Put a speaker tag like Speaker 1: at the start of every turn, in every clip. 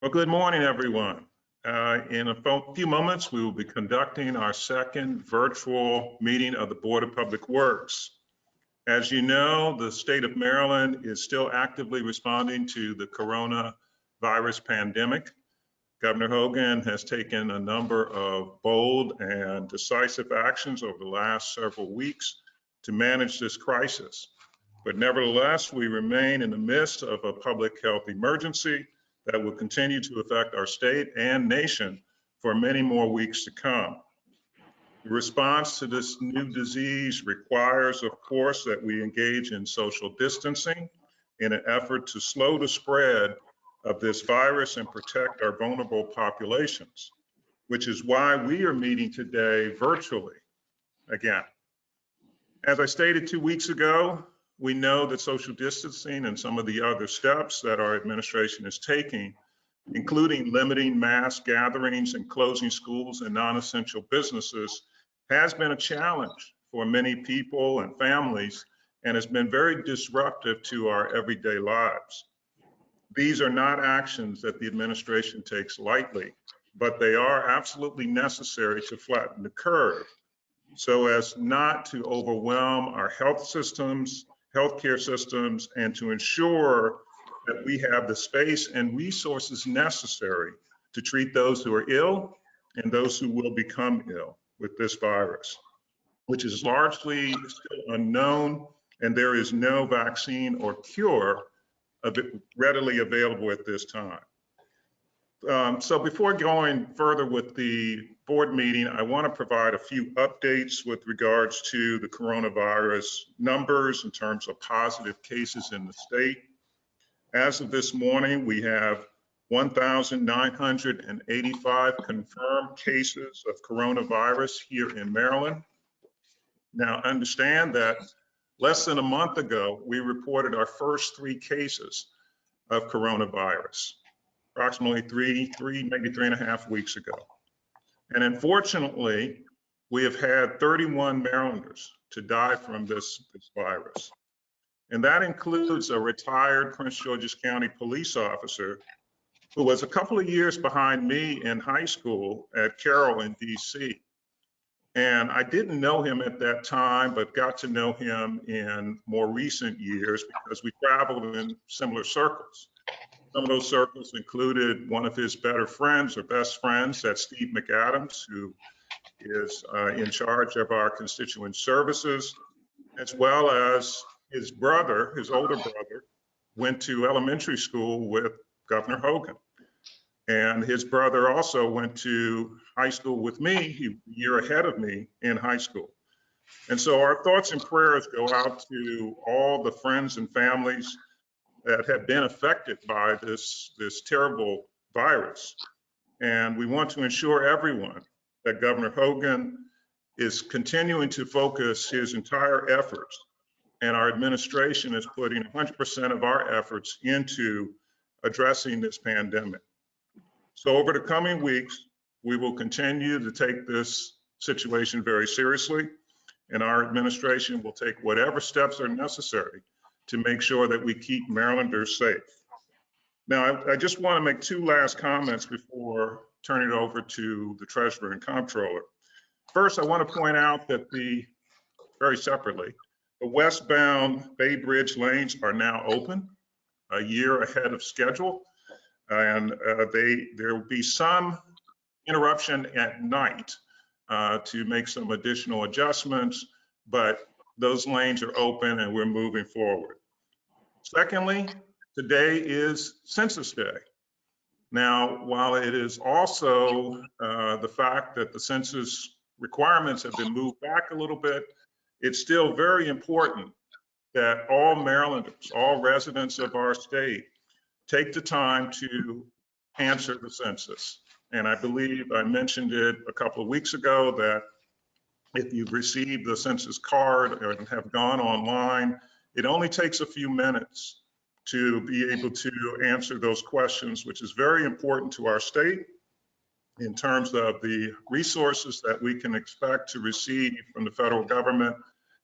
Speaker 1: Well, good morning, everyone. In a few moments, we will be conducting our second virtual meeting of the Board of Public Works. As you know, the state of Maryland is still actively responding to the coronavirus pandemic. Governor Hogan has taken a number of bold and decisive actions over the last several weeks to manage this crisis. But nevertheless, we remain in the midst of a public health emergency that will continue to affect our state and nation for many more weeks to come. The response to this new disease requires, of course, that we engage in social distancing in an effort to slow the spread of this virus and protect our vulnerable populations, which is why we are meeting today virtually again. As I stated 2 weeks ago, we know that social distancing and some of the other steps that our administration is taking, including limiting mass gatherings and closing schools and non-essential businesses, has been a challenge for many people and families and has been very disruptive to our everyday lives. These are not actions that the administration takes lightly, but they are absolutely necessary to flatten the curve so as not to overwhelm our healthcare systems, and to ensure that we have the space and resources necessary to treat those who are ill and those who will become ill with this virus, which is largely still unknown, and there is no vaccine or cure readily available at this time. So before going further with the board meeting, I want to provide a few updates with regards to the coronavirus numbers in terms of positive cases in the state. As of this morning, we have 1,985 confirmed cases of coronavirus here in Maryland. Now, understand that less than a month ago, we reported our first 3 cases of coronavirus, approximately maybe 3.5 weeks ago. And unfortunately, we have had 31 Marylanders to die from this virus. And that includes a retired Prince George's County police officer who was a couple of years behind me in high school at Carroll in DC. And I didn't know him at that time, but got to know him in more recent years because we traveled in similar circles. Some of those circles included one of his better friends or best friends, that's Steve McAdams, who is in charge of our constituent services, as well as his brother, his older brother, went to elementary school with Governor Hogan. And his brother also went to high school with me, he was a year ahead of me in high school. And so our thoughts and prayers go out to all the friends and families that have been affected by this terrible virus. And we want to ensure everyone that Governor Hogan is continuing to focus his entire efforts, and our administration is putting 100% of our efforts into addressing this pandemic. So over the coming weeks, we will continue to take this situation very seriously, and our administration will take whatever steps are necessary to make sure that we keep Marylanders safe. Now, I just want to make 2 last comments before turning it over to the Treasurer and Comptroller. First, I want to point out that very separately, the westbound Bay Bridge lanes are now open a year ahead of schedule, and there will be some interruption at night to make some additional adjustments, but those lanes are open and we're moving forward. Secondly, today is Census Day. Now, while it is also the fact that the census requirements have been moved back a little bit, it's still very important that all Marylanders, all residents of our state, take the time to answer the census. And I believe I mentioned it a couple of weeks ago that if you've received the census card or have gone online, it only takes a few minutes to be able to answer those questions, which is very important to our state in terms of the resources that we can expect to receive from the federal government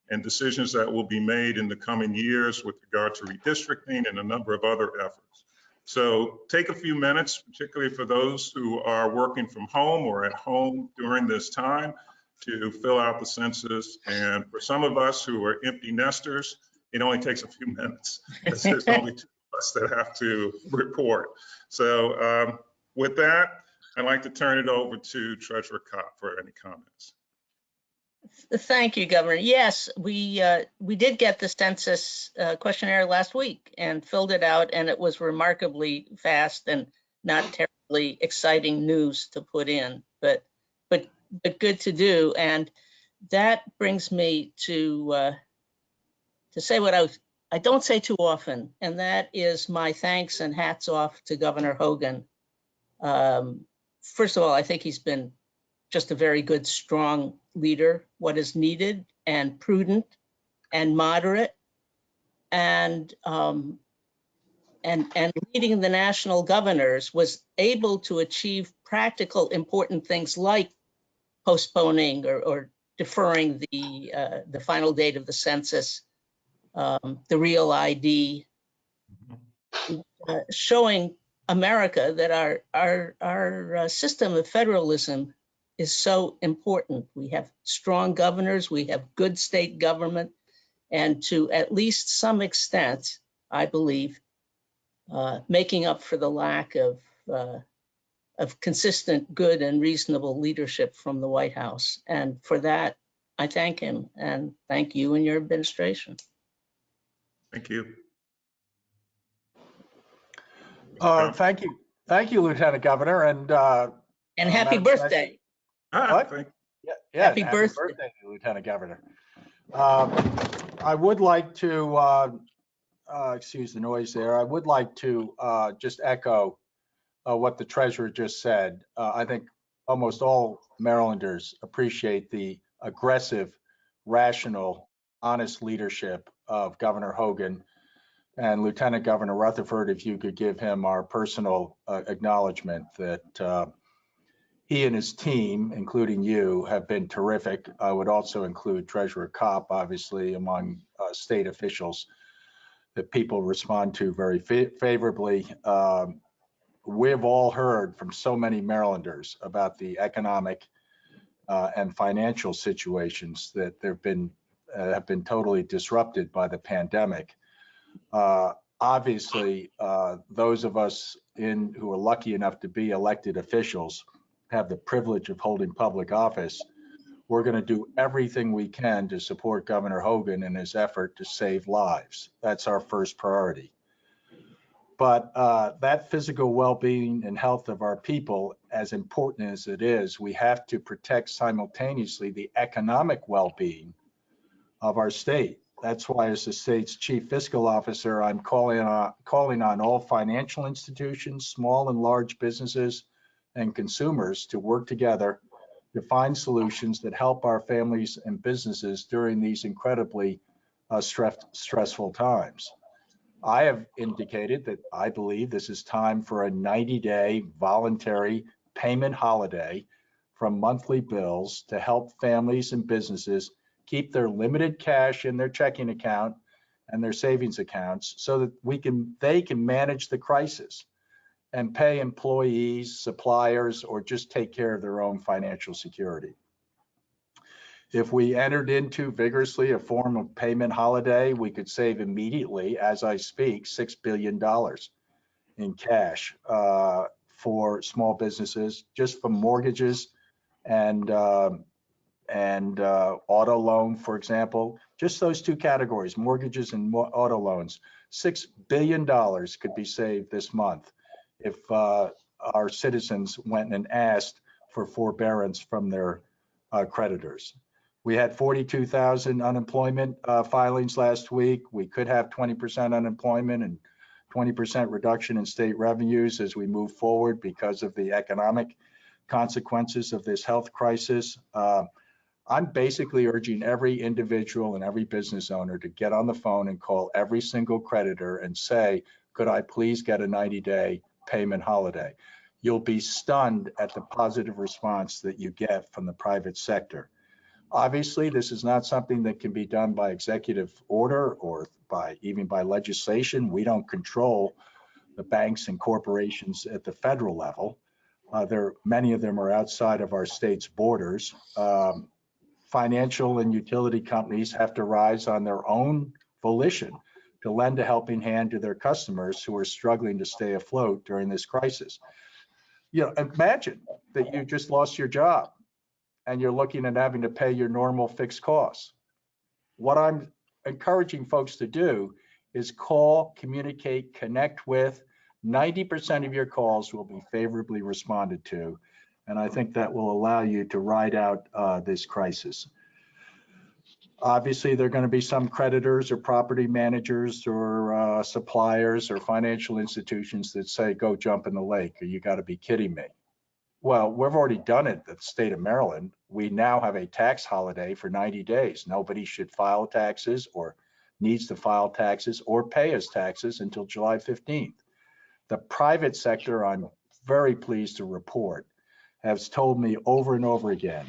Speaker 1: and decisions that will be made in the coming years with regard to redistricting and a number of other efforts. So take a few minutes, particularly for those who are working from home or at home during this time, to fill out the census. And for some of us who are empty nesters, it only takes a few minutes because there's only two of us that have to report. So with that, I'd like to turn it over to Treasurer Kopp for any comments.
Speaker 2: Thank you, Governor. Yes, we did get the census questionnaire last week and filled it out, and it was remarkably fast and not terribly exciting news to put in, but good to do. And that brings me to say what I don't say too often, and that is my thanks and hats off to Governor Hogan. First of all, I think he's been just a very good, strong leader, what is needed and prudent and moderate, and leading the national governors was able to achieve practical, important things like postponing or deferring the final date of the census, the real ID, showing America that our system of federalism is so important. We have strong governors, we have good state government, and to at least some extent, I believe, making up for the lack of consistent, good, and reasonable leadership from the White House. And for that, I thank him and thank you and your administration.
Speaker 1: Thank you.
Speaker 3: Thank you, Lieutenant Governor, and
Speaker 2: happy birthday.
Speaker 3: What? Yeah,
Speaker 2: happy birthday,
Speaker 3: Lieutenant Governor. I would like to excuse the noise there. I would like to just echo what the Treasurer just said. I think almost all Marylanders appreciate the aggressive, rational, honest leadership of Governor Hogan and Lieutenant Governor Rutherford. If you could give him our personal acknowledgement that he and his team, including you, have been terrific. I would also include Treasurer Kopp, obviously, among state officials that people respond to very favorably. We've all heard from so many Marylanders about the economic and financial situations that have been totally disrupted by the pandemic. Obviously, those of us who are lucky enough to be elected officials have the privilege of holding public office. We're going to do everything we can to support Governor Hogan in his effort to save lives. That's our first priority. But that physical well-being and health of our people, as important as it is, we have to protect simultaneously the economic well-being of our state. That's why, as the state's chief fiscal officer, I'm calling on all financial institutions, small and large businesses, and consumers to work together to find solutions that help our families and businesses during these incredibly stressful times. I have indicated that I believe this is time for a 90-day voluntary payment holiday from monthly bills to help families and businesses keep their limited cash in their checking account and their savings accounts so that they can manage the crisis and pay employees, suppliers, or just take care of their own financial security. If we entered into vigorously a form of payment holiday, we could save immediately, as I speak, $6 billion in cash for small businesses, just from mortgages and auto loan, for example. Just those two categories, mortgages and auto loans. $6 billion could be saved this month if our citizens went and asked for forbearance from their creditors. We had 42,000 unemployment filings last week. We could have 20% unemployment and 20% reduction in state revenues as we move forward because of the economic consequences of this health crisis. I'm basically urging every individual and every business owner to get on the phone and call every single creditor and say, could I please get a 90-day payment holiday? You'll be stunned at the positive response that you get from the private sector. Obviously, this is not something that can be done by executive order or even by legislation. We don't control the banks and corporations at the federal level. Many of them are outside of our state's borders. Financial and utility companies have to rise on their own volition to lend a helping hand to their customers who are struggling to stay afloat during this crisis. You know, imagine that you just lost your job and you're looking at having to pay your normal fixed costs. What I'm encouraging folks to do is call, communicate, connect with. 90% of your calls will be favorably responded to. And I think that will allow you to ride out this crisis. Obviously, there are going to be some creditors or property managers or suppliers or financial institutions that say, go jump in the lake, or you got to be kidding me. Well, we've already done it at the state of Maryland. We now have a tax holiday for 90 days. Nobody should file taxes or needs to file taxes or pay us taxes until July 15th. The private sector, I'm very pleased to report, has told me over and over again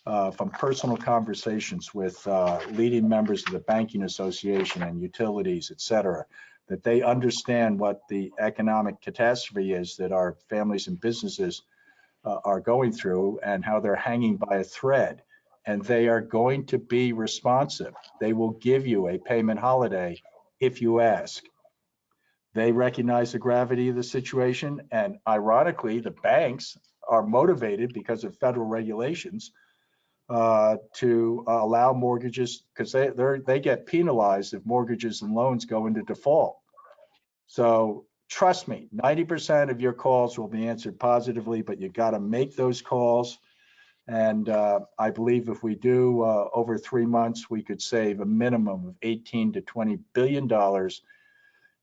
Speaker 3: from personal conversations with leading members of the banking association and utilities, et cetera, that they understand what the economic catastrophe is that our families and businesses are going through and how they're hanging by a thread. And they are going to be responsive. They will give you a payment holiday if you ask. They recognize the gravity of the situation. And ironically, the banks are motivated because of federal regulations to allow mortgages, because they get penalized if mortgages and loans go into default. So trust me, 90% of your calls will be answered positively, but you got to make those calls. And I believe if we do over 3 months, we could save a minimum of $18 to $20 billion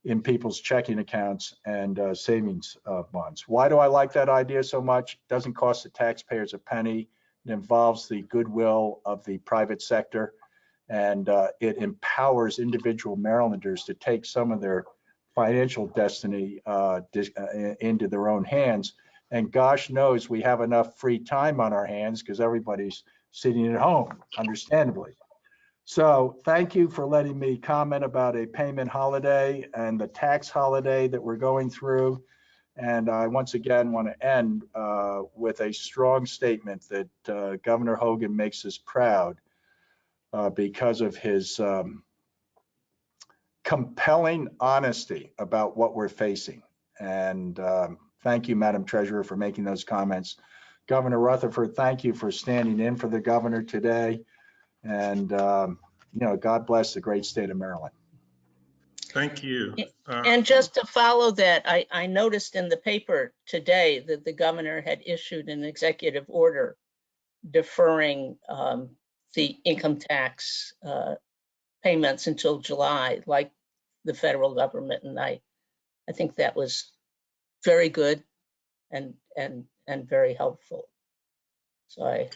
Speaker 3: in people's checking accounts and savings bonds. Why do I like that idea so much? It doesn't cost the taxpayers a penny. It involves the goodwill of the private sector, and it empowers individual Marylanders to take some of their financial destiny into their own hands. And gosh knows we have enough free time on our hands because everybody's sitting at home, understandably. So thank you for letting me comment about a payment holiday and the tax holiday that we're going through. And I once again want to end with a strong statement that Governor Hogan makes us proud because of his compelling honesty about what we're facing. And thank you, Madam Treasurer, for making those comments. Governor Rutherford, thank you for standing in for the governor today. And, you know, God bless the great state of Maryland.
Speaker 1: Thank you.
Speaker 2: And just to follow that, I noticed in the paper today that the governor had issued an executive order deferring the income tax payments until July, like the federal government. And I think that was very good and very helpful. So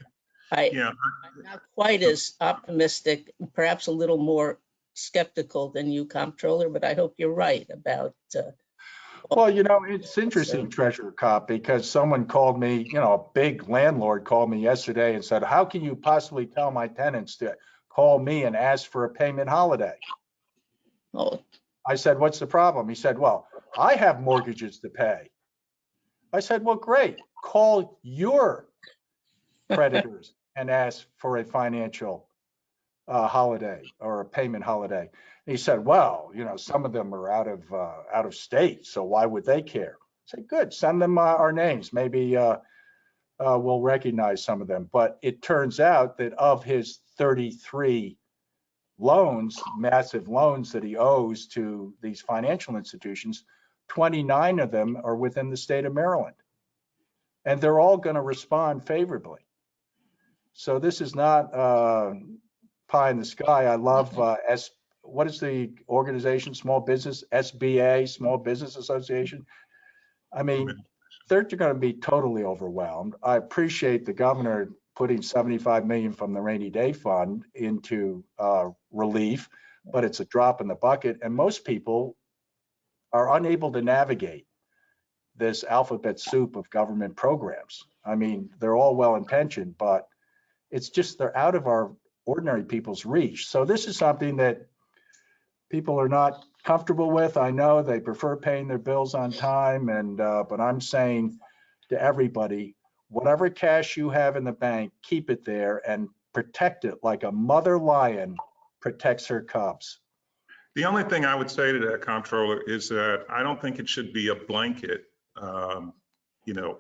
Speaker 2: I'm not quite as optimistic, perhaps a little more skeptical than you, Comptroller, but I hope you're right about.
Speaker 3: Well, you know, it's interesting, Treasurer Kopp, because someone called me, you know, a big landlord called me yesterday and said, how can you possibly tell my tenants to call me and ask for a payment holiday?
Speaker 2: Oh.
Speaker 3: I said, what's the problem? He said, well, I have mortgages to pay. I said, well, great. Call your creditors and ask for a financial holiday or a payment holiday. And he said, well, you know, some of them are out of state, so why would they care? I said, good, send them our names. Maybe we'll recognize some of them. But it turns out that of his 33 loans, massive loans that he owes to these financial institutions, 29 of them are within the state of Maryland. And they're all going to respond favorably. So this is not pie in the sky. I love what is the organization? Small Business, SBA, Small Business Association. I mean, they're going to be totally overwhelmed. I appreciate the governor putting $75 million from the rainy day fund into relief, but it's a drop in the bucket. And most people are unable to navigate this alphabet soup of government programs. I mean, they're all well intentioned, but it's just they're out of our ordinary people's reach. So this is something that people are not comfortable with. I know they prefer paying their bills on time, and but I'm saying to everybody, whatever cash you have in the bank, keep it there and protect it like a mother lion protects her cubs.
Speaker 1: The only thing I would say to that, Comptroller, is that I don't think it should be a blanket,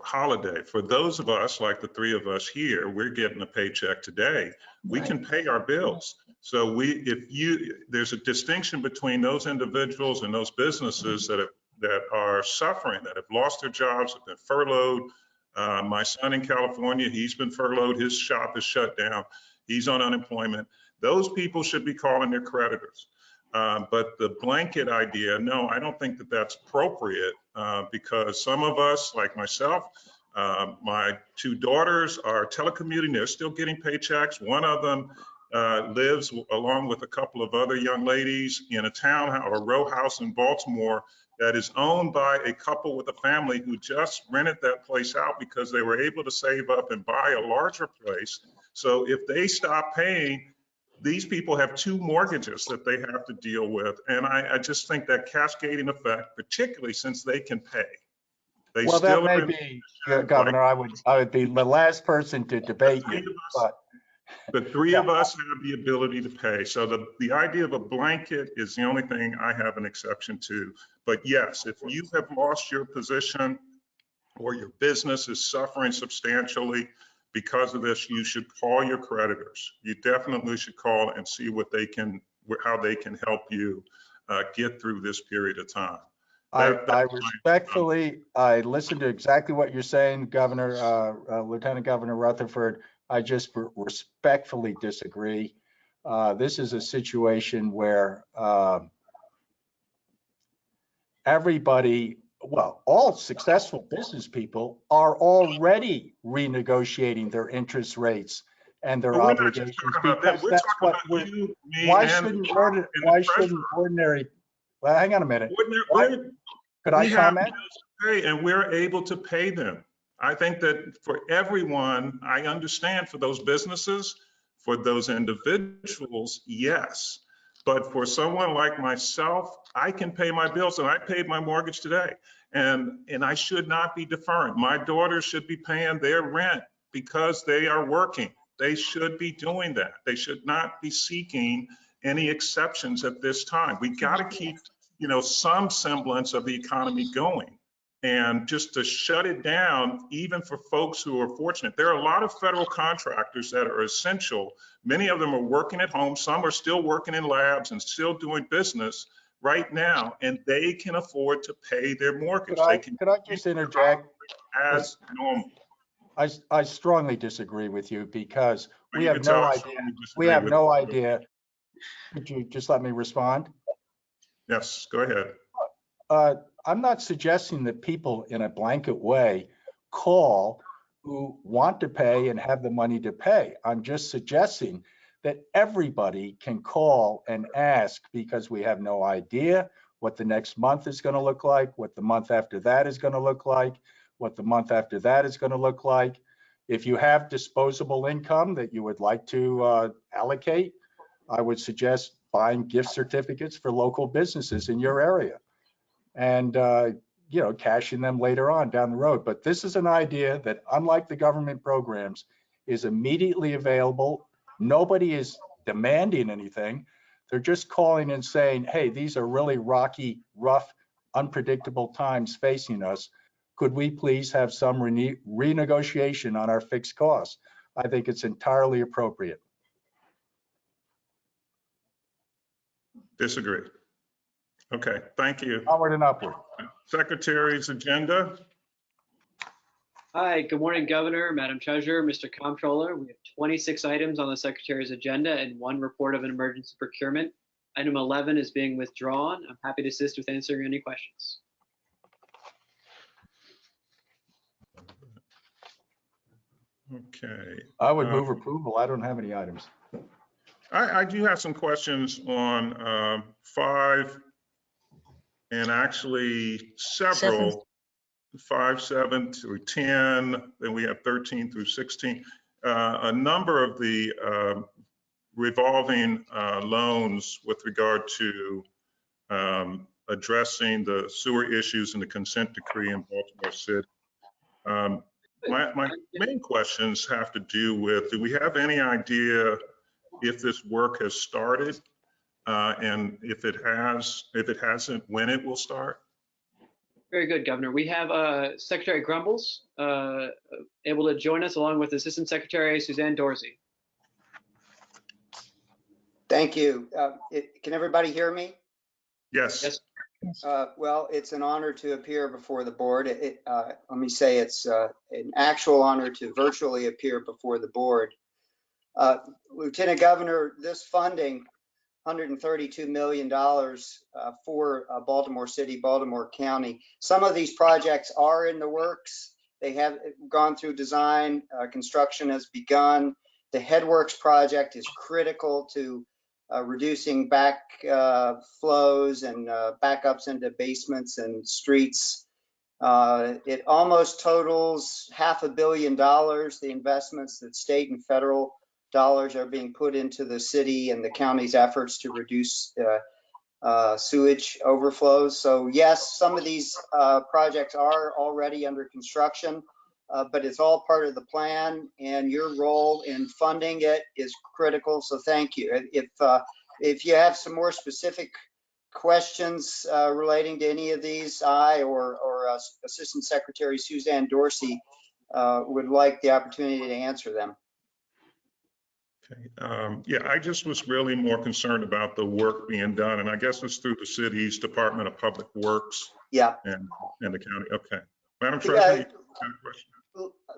Speaker 1: holiday. For those of us, like the three of us here, we're getting a paycheck today. We can pay our bills. So there's a distinction between those individuals and those businesses that are suffering, that have lost their jobs, have been furloughed. My son in California, he's been furloughed. His shop is shut down. He's on unemployment. Those people should be calling their creditors. But the blanket idea, no, I don't think that that's appropriate because some of us, like myself, my two daughters are telecommuting. They're still getting paychecks. One of them lives along with a couple of other young ladies in a townhouse or a row house in Baltimore that is owned by a couple with a family who just rented that place out because they were able to save up and buy a larger place. So if they stop paying, these people have two mortgages that they have to deal with. And I just think that cascading effect, particularly since they can pay.
Speaker 3: Well, that may be, Governor, I would be the last person to debate you, but
Speaker 1: the three of us have the ability to pay. So the idea of a blanket is the only thing I have an exception to. But yes, if you have lost your position or your business is suffering substantially because of this, you should call your creditors. You definitely should call and see how they can help you get through this period of time.
Speaker 3: I respectfully, I listened to exactly what you're saying, Governor, Lieutenant Governor Rutherford. I just respectfully disagree. This is a situation where everybody, well, all successful business people are already renegotiating their interest rates and their obligations because that's what we're, why shouldn't ordinary, well, hang on a minute. Could I comment?
Speaker 1: And we're able to pay them. I think that for everyone, I understand for those businesses, for those individuals, yes. But for someone like myself, I can pay my bills and I paid my mortgage today. And I should not be deferring. My daughters should be paying their rent because they are working. They should be doing that. They should not be seeking any exceptions at this time. We got to keep, some semblance of the economy going. And just to shut it down, even for folks who are fortunate, there are a lot of federal contractors that are essential. Many of them are working at home. Some are still working in labs and still doing business right now, and they can afford to pay their mortgage.
Speaker 3: Could I just interject?
Speaker 1: As normal.
Speaker 3: I strongly disagree with you because we have no idea. We have no idea. Could you just let me respond?
Speaker 1: Yes, go ahead.
Speaker 3: I'm not suggesting that people in a blanket way call who want to pay and have the money to pay. I'm just suggesting that everybody can call and ask because we have no idea what the next month is going to look like, what the month after that is going to look like, what the month after that is going to look like. If you have disposable income that you would like to allocate, I would suggest buying gift certificates for local businesses in your area and cashing them later on down the road. But this is an idea that, unlike the government programs, is immediately available. Nobody is demanding anything. They're just calling and saying, hey, these are really rocky, rough, unpredictable times facing us. Could we please have some renegotiation on our fixed costs? I think it's entirely appropriate.
Speaker 1: Disagree. Okay, thank you.
Speaker 3: Onward and upward.
Speaker 1: Secretary's agenda.
Speaker 4: Hi, good morning, Governor, Madam Treasurer, Mr. Comptroller. We have 26 items on the Secretary's agenda and one report of an emergency procurement. Item 11 is being withdrawn. I'm happy to assist with answering any questions.
Speaker 1: Okay.
Speaker 3: I would move approval. I don't have any items.
Speaker 1: I do have some questions on 5 and actually several, 5, 7 through 10, then we have 13 through 16. A number of the revolving loans with regard to addressing the sewer issues in the consent decree in Baltimore City. My main questions have to do with, do we have any idea if this work has started? And if it hasn't, when it will start?
Speaker 4: Very good, Governor. We have Secretary Grumbles able to join us along with Assistant Secretary Suzanne Dorsey.
Speaker 5: Thank you. Can everybody hear me?
Speaker 1: Yes.
Speaker 4: Yes.
Speaker 5: Well, it's an honor to appear before the board. Let me say it's an actual honor to virtually appear before the board. Lieutenant Governor, this funding, $132 million for Baltimore City, Baltimore County. Some of these projects are in the works. They have gone through design, construction has begun. The Headworks project is critical to reducing back flows and backups into basements and streets. It almost totals $500 million, the investments that state and federal dollars are being put into the city and the county's efforts to reduce sewage overflows. So yes, some of these projects are already under construction, but it's all part of the plan, and your role in funding it is critical. So thank you. If you have some more specific questions relating to any of these, I or Assistant Secretary Suzanne Dorsey would like the opportunity to answer them.
Speaker 1: Okay. Yeah, I just was really more concerned about the work being done, and I guess it's through the city's Department of Public Works.
Speaker 5: Yeah.
Speaker 1: And the county. Okay. Madam Treasurer, you have a question?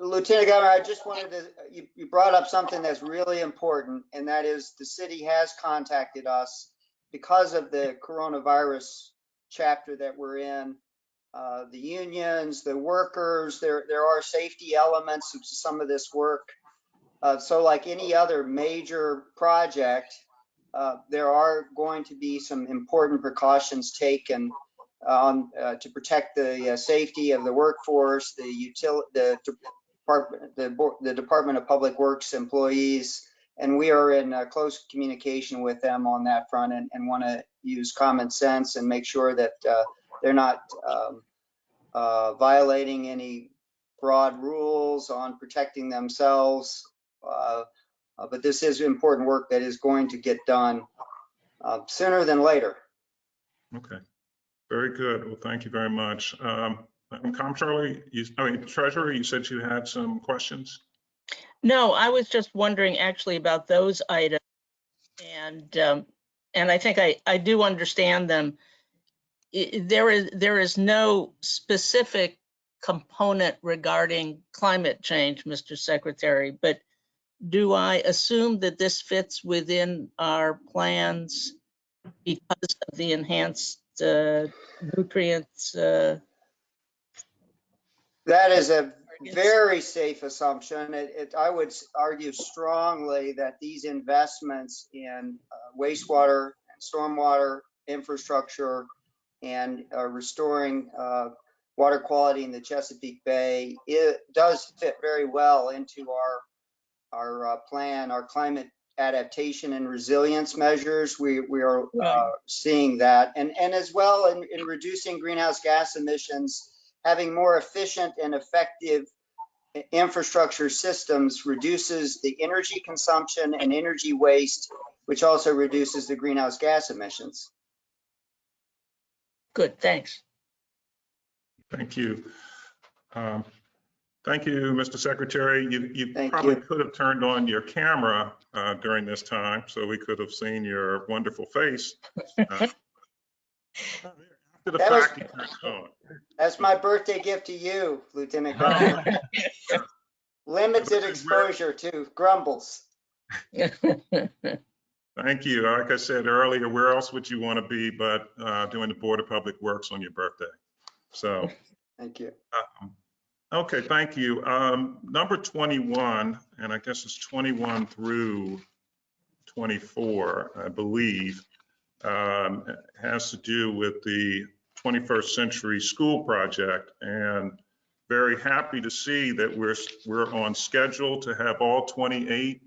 Speaker 5: Lieutenant Governor, I just wanted to, you brought up something that's really important, and that is the city has contacted us because of the coronavirus chapter that we're in. The unions, the workers, there are safety elements of some of this work. So like any other major project, there are going to be some important precautions taken to protect the safety of the workforce, the Department of Public Works employees, and we are in close communication with them on that front, and want to use common sense and make sure that they're not violating any broad rules on protecting themselves. But this is important work that is going to get done sooner than later.
Speaker 1: Okay. Very good. Well, thank you very much. Comptroller, Treasurer, you said you had some questions?
Speaker 2: No, I was just wondering actually about those items, and I think I do understand them. There is no specific component regarding climate change, Mr. Secretary, but do I assume that this fits within our plans because of the enhanced nutrients?
Speaker 5: That is a very safe assumption. I would argue strongly that these investments in wastewater and stormwater infrastructure and restoring water quality in the Chesapeake Bay, it does fit very well into our plan, our climate adaptation and resilience measures. We are seeing that, and as well in reducing greenhouse gas emissions. Having more efficient and effective infrastructure systems reduces the energy consumption and energy waste, which also reduces the greenhouse gas emissions.
Speaker 2: Good, thanks.
Speaker 1: Thank you. Thank you, Mr. Secretary. You probably could have turned on your camera during this time so we could have seen your wonderful face. After the fact, you turned it on.
Speaker 5: That's my birthday gift to you, Lieutenant Governor. Limited exposure to grumbles.
Speaker 1: Thank you. Like I said earlier, where else would you want to be but doing the Board of Public Works on your birthday? So.
Speaker 5: Thank you.
Speaker 1: Okay, thank you. Number 21, and I guess it's 21 through 24, I believe, has to do with the 21st Century School Project, and very happy to see that we're on schedule to have all 28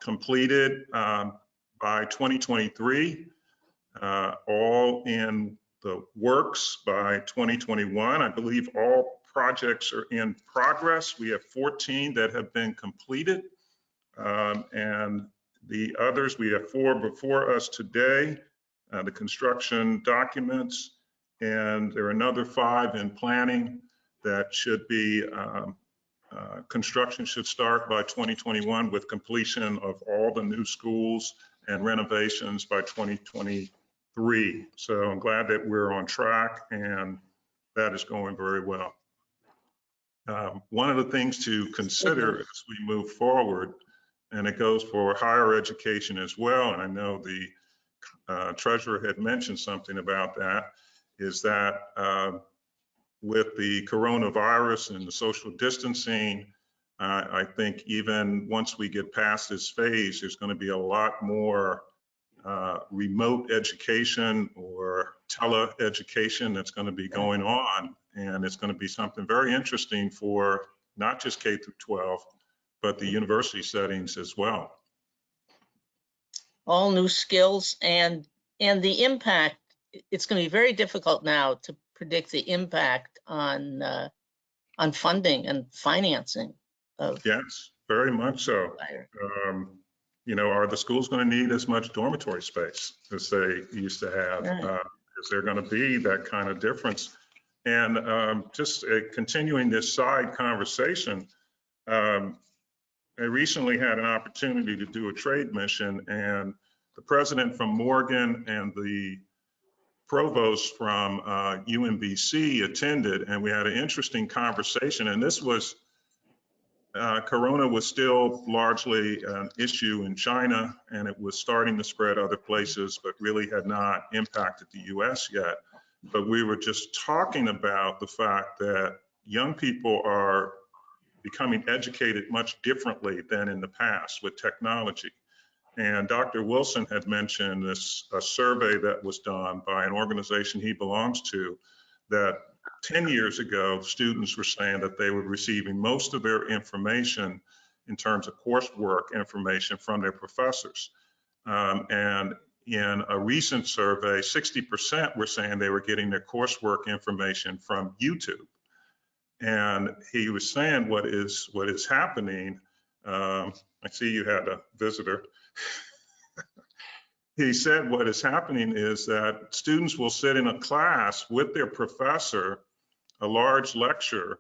Speaker 1: completed by 2023. all in the works by 2021. I believe all projects are in progress. We have 14 that have been completed. And the others, we have 4 before us today, the construction documents, and there are another 5 in planning that should be, construction should start by 2021 with completion of all the new schools and renovations by 2023. So I'm glad that we're on track and that is going very well. One of the things to consider as we move forward, and it goes for higher education as well, and I know the treasurer had mentioned something about that, is that with the coronavirus and the social distancing, I think even once we get past this phase, there's going to be a lot more remote education or tele-education that's going to be going on. And it's going to be something very interesting for not just K through 12, but the university settings as well.
Speaker 2: All new skills and the impact. It's going to be very difficult now to predict the impact on funding and financing of.
Speaker 1: Yes, very much so. You know, are the schools going to need as much dormitory space as they used to have?
Speaker 2: Right.
Speaker 1: Is there going to be that kind of difference? And just continuing this side conversation, I recently had an opportunity to do a trade mission, and the president from Morgan and the provost from UMBC attended, and we had an interesting conversation. And this was, Corona was still largely an issue in China, and it was starting to spread other places, but really had not impacted the US yet. But we were just talking about the fact that young people are becoming educated much differently than in the past with technology. And Dr. Wilson had mentioned this, a survey that was done by an organization he belongs to, that 10 years ago, students were saying that they were receiving most of their information in terms of coursework information from their professors. And in a recent survey, 60% were saying they were getting their coursework information from YouTube. And he was saying what is happening. I see you had a visitor. He said what is happening is that students will sit in a class with their professor, a large lecture,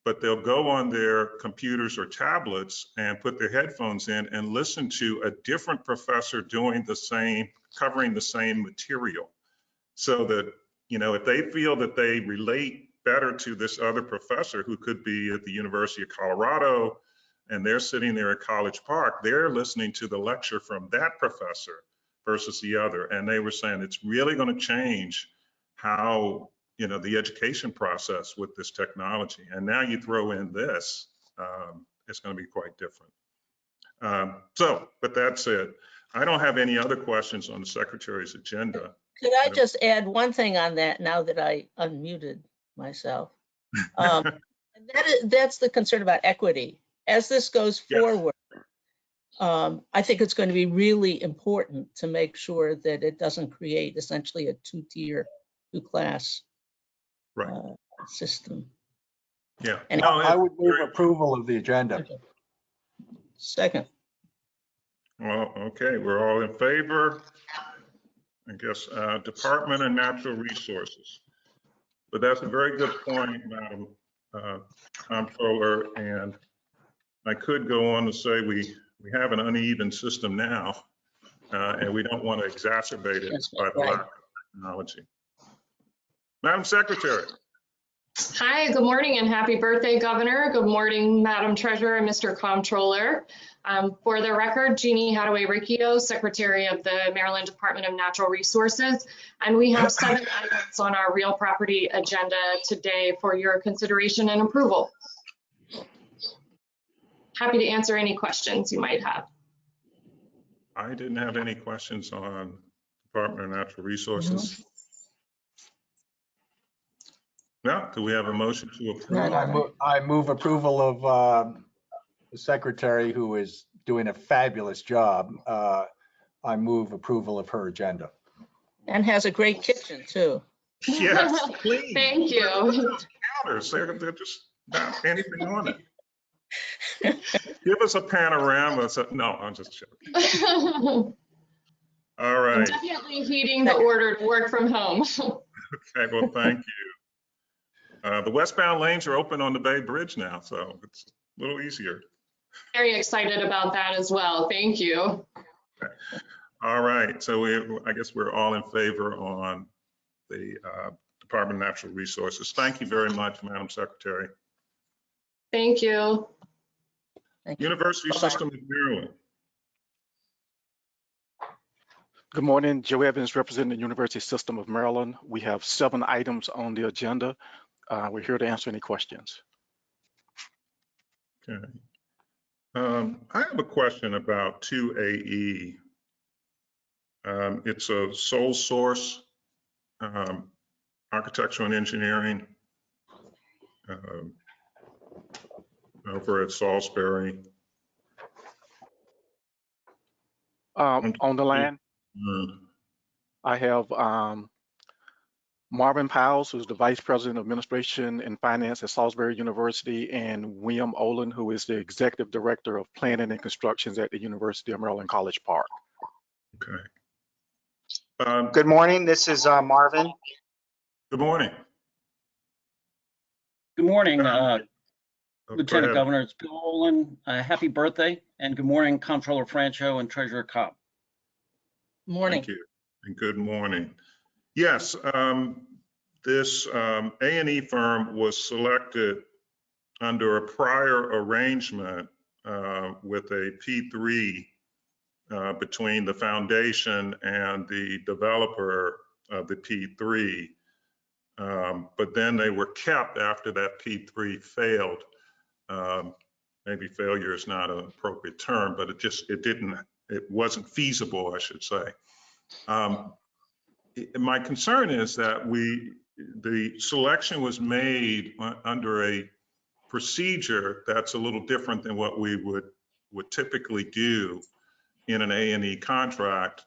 Speaker 1: but they'll go on their computers or tablets and put their headphones in and listen to a different professor doing the same, covering the same material. So that, you know, if they feel that they relate better to this other professor who could be at the University of Colorado and they're sitting there at College Park, they're listening to the lecture from that professor versus the other. And they were saying it's really going to change how, you know, the education process with this technology. And now you throw in this, it's going to be quite different. But that's it. I don't have any other questions on the Secretary's agenda.
Speaker 2: Could I just add one thing on that now that I unmuted myself? That's the concern about equity. As this goes forward, I think it's going to be really important to make sure that it doesn't create essentially a two-tier, two-class system.
Speaker 1: Yeah.
Speaker 2: And
Speaker 3: I would move approval of the agenda.
Speaker 2: Okay. Second.
Speaker 1: Well, okay, we're all in favor. I guess Department of Natural Resources. But that's a very good point, Madam Comptroller. And I could go on to say we have an uneven system now, and we don't want to exacerbate it by the lack of technology. Madam Secretary.
Speaker 6: Hi, good morning and happy birthday, Governor. Good morning, Madam Treasurer and Mr. Comptroller. For the record, Jeannie Hadaway-Riccio, Secretary of the Maryland Department of Natural Resources, and we have 7 items on our real property agenda today for your consideration and approval. Happy to answer any questions you might have.
Speaker 1: I didn't have any questions on Department of Natural Resources. No, do we have a motion to approve?
Speaker 3: I move approval of the secretary, who is doing a fabulous job. I move approval of her agenda.
Speaker 2: And has a great kitchen too.
Speaker 1: Yes, clean.
Speaker 6: Thank you.
Speaker 1: Those counters, they're just not anything on it. Give us a panorama. No, I'm just joking. All
Speaker 6: I'm
Speaker 1: right.
Speaker 6: definitely heeding the order to work from home.
Speaker 1: Okay, well, thank you. The westbound lanes are open on the Bay Bridge now, so it's a little easier.
Speaker 6: Very excited about that as well. Thank you.
Speaker 1: All right, so I guess we're all in favor on the Department of Natural Resources. Thank you very much, Madam Secretary.
Speaker 6: Thank you.
Speaker 2: Thank you.
Speaker 1: University
Speaker 2: Bye-bye.
Speaker 1: System of Maryland.
Speaker 7: Good morning, Joe Evans representing the University System of Maryland. We have 7 items on the agenda. We're here to answer any questions.
Speaker 1: Okay. I have a question about 2AE. It's a sole source architectural and engineering over at Salisbury.
Speaker 7: On the line, I have Marvin Powles, who's the Vice President of Administration and Finance at Salisbury University, and William Olin, who is the Executive Director of Planning and Constructions at the University of Maryland College Park.
Speaker 1: Okay.
Speaker 8: Good morning. This is Marvin.
Speaker 1: Good morning.
Speaker 9: Good morning,
Speaker 1: Go
Speaker 9: Lieutenant
Speaker 1: ahead.
Speaker 9: Governor. It's Bill Olin. Happy birthday, and good morning, Comptroller Francho and Treasurer Cobb.
Speaker 2: Morning.
Speaker 1: Thank you, and good morning. Yes, this A&E firm was selected under a prior arrangement with a P3 between the foundation and the developer of the P3. But then they were kept after that P3 failed. Maybe failure is not an appropriate term, but it wasn't feasible, I should say. My concern is that the selection was made under a procedure that's a little different than what we would typically do in an A&E contract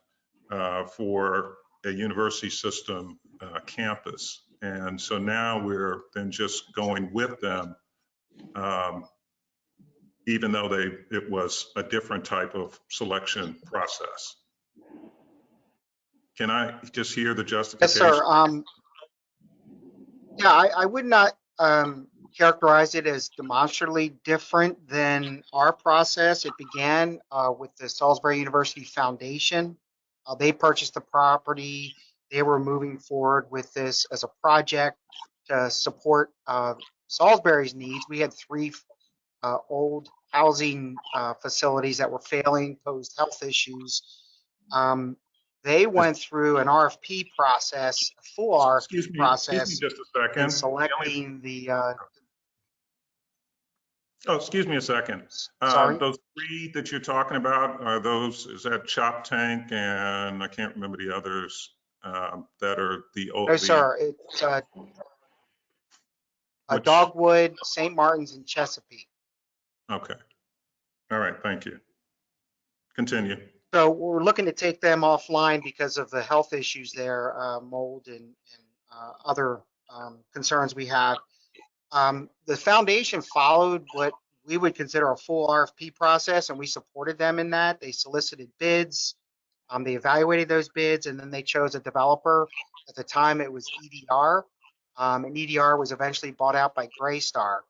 Speaker 1: for a university system campus. And so now we're then just going with them, even though it was a different type of selection process. Can I just hear the justification?
Speaker 8: Yes, sir. Yeah, I would not characterize it as demonstrably different than our process. It began with the Salisbury University Foundation. They purchased the property. They were moving forward with this as a project to support Salisbury's needs. We had 3 old housing facilities that were failing, posed health issues. They went through an RFP process, a full RFP process,
Speaker 1: excuse me just a second.
Speaker 8: in selecting the.
Speaker 1: Oh, excuse me a second.
Speaker 8: Sorry?
Speaker 1: Those 3 that you're talking about, is that Chop Tank and I can't remember the others that are the old?
Speaker 8: No, sir. It's Dogwood, St. Martin's, and Chesapeake.
Speaker 1: Okay. All right. Thank you. Continue.
Speaker 8: So we're looking to take them offline because of the health issues there, mold and other concerns we have. The foundation followed what we would consider a full RFP process, and we supported them in that. They solicited bids, they evaluated those bids, and then they chose a developer. At the time, it was EDR, and EDR was eventually bought out by Graystar.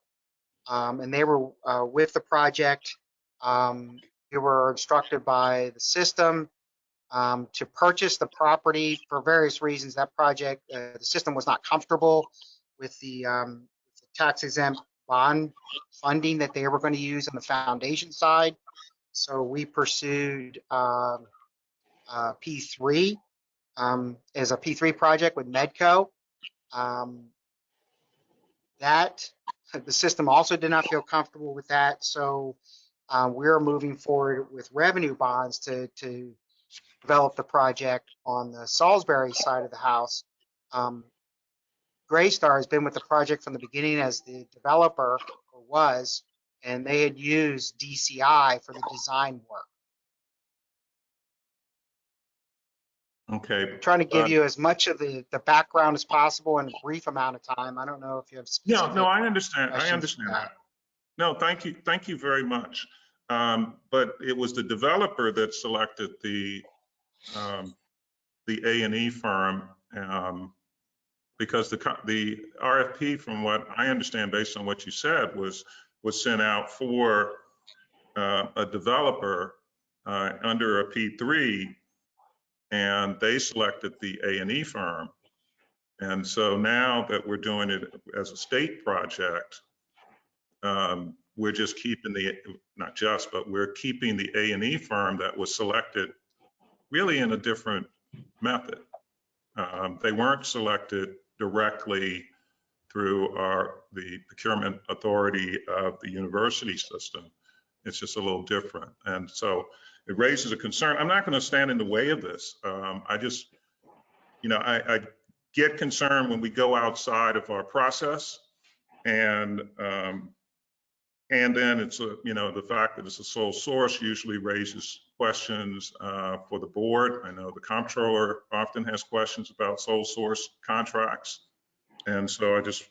Speaker 8: And they were with the project. We were instructed by the system to purchase the property for various reasons. That project, the system was not comfortable with the tax-exempt bond funding that they were going to use on the foundation side. So we pursued P3 as a P3 project with Medco. The system also did not feel comfortable with that. So we're moving forward with revenue bonds to develop the project on the Salisbury side of the house. Graystar has been with the project from the beginning as the developer, or was, and they had used DCI for the design work.
Speaker 1: Okay.
Speaker 8: I'm trying to give you as much of the background as possible in a brief amount of time. I don't know if you have
Speaker 1: Yeah,
Speaker 8: specific
Speaker 1: no, I understand. I
Speaker 8: questions for
Speaker 1: understand
Speaker 8: that.
Speaker 1: that. No, thank you. Thank you very much. But it was the developer that selected the A&E firm because the RFP, from what I understand, based on what you said, was sent out for a developer under a P3, and they selected the A&E firm. And so now that we're doing it as a state project, we're just keeping not just, but we're keeping the A&E firm that was selected really in a different method. They weren't selected directly through the procurement authority of the university system. It's just a little different. And so it raises a concern. I'm not going to stand in the way of this. I just, I get concerned when we go outside of our process, and then it's the fact that it's a sole source usually raises questions for the board. I know the comptroller often has questions about sole source contracts, and so I just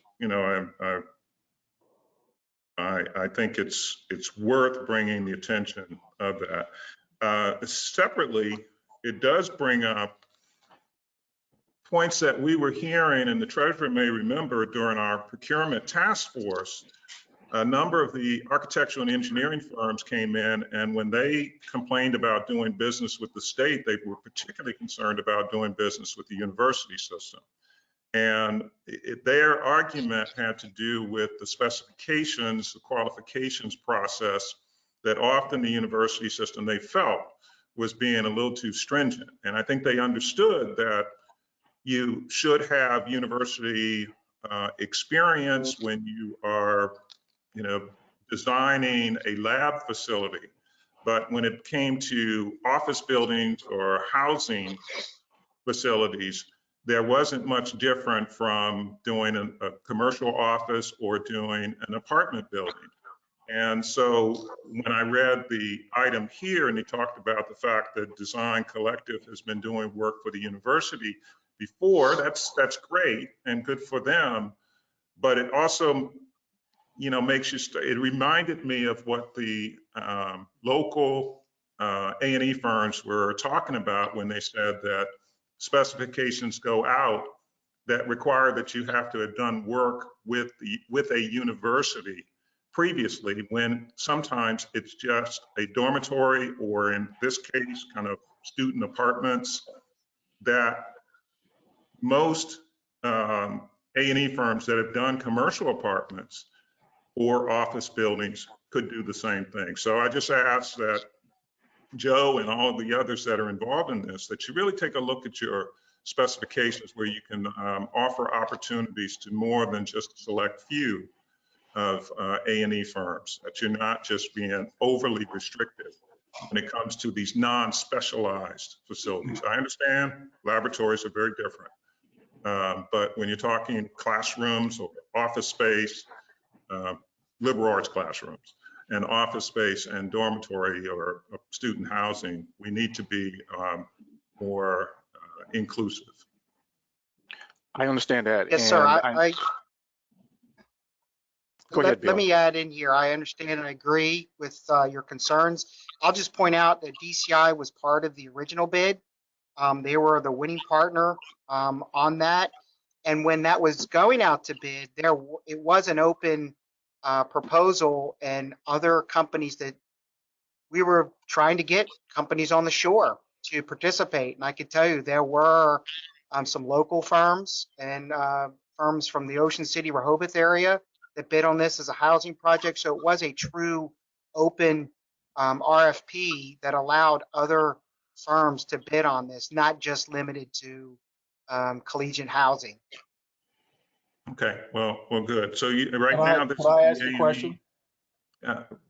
Speaker 1: I think it's worth bringing the attention of that. Separately, it does bring up points that we were hearing, and the treasurer may remember during our procurement task force. A number of the architectural and engineering firms came in, and when they complained about doing business with the state, they were particularly concerned about doing business with the university system. And their argument had to do with the specifications, the qualifications process that often the university system they felt was being a little too stringent. And I think they understood that you should have university experience when you are designing a lab facility. But when it came to office buildings or housing facilities, there wasn't much different from doing a commercial office or doing an apartment building. And so when I read the item here, and they talked about the fact that Design Collective has been doing work for the university before, that's great and good for them. But it also makes you, it reminded me of what the local A&E firms were talking about when they said that specifications go out that require that you have to have done work with a university previously, when sometimes it's just a dormitory, or in this case, kind of student apartments, that most A&E firms that have done commercial apartments or office buildings could do the same thing. So I just ask that Joe and all of the others that are involved in this, that you really take a look at your specifications where you can offer opportunities to more than just a select few of A&E firms, that you're not just being overly restrictive when it comes to these non-specialized facilities. I understand laboratories are very different, but when you're talking classrooms or office space, liberal arts classrooms and office space and dormitory or student housing, we need to be more inclusive.
Speaker 7: I understand that.
Speaker 8: Yes, sir.
Speaker 7: Go ahead, Bill.
Speaker 8: Let me add in here. I understand and I agree with your concerns. I'll just point out that DCI was part of the original bid. They were the winning partner on that. And when that was going out to bid, it was an open proposal, and other companies that we were trying to get companies on the shore to participate. And I could tell you there were some local firms and firms from the Ocean City, Rehoboth area that bid on this as a housing project. So it was a true open RFP that allowed other firms to bid on this, not just limited to collegiate housing.
Speaker 1: Okay, well, good. So
Speaker 3: Can I ask a question?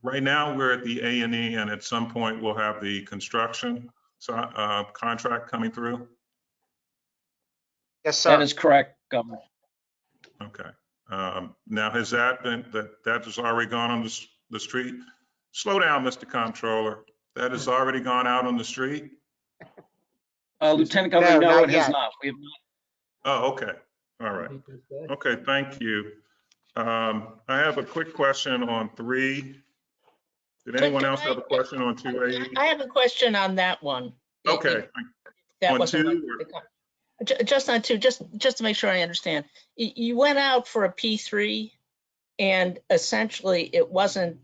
Speaker 1: Right now, we're at the A&E, and at some point, we'll have the construction contract coming through.
Speaker 8: Yes, sir.
Speaker 9: That is correct, Governor.
Speaker 1: Okay. Now, has that has already gone on the street? Slow down, Mr. Comptroller. That has already gone out on the street?
Speaker 9: Lieutenant Governor, no,
Speaker 8: not
Speaker 9: it has
Speaker 8: yet.
Speaker 9: not. We have not.
Speaker 1: Oh, okay. All right. Okay, thank you. I have a quick question on 3. Did anyone
Speaker 2: Could
Speaker 1: else have a question on 2A?
Speaker 2: I have a question on that one.
Speaker 1: Okay.
Speaker 2: That
Speaker 1: On
Speaker 2: wasn't
Speaker 1: 2?
Speaker 2: just on 2, just to make sure I understand. You went out for a P3 and essentially it wasn't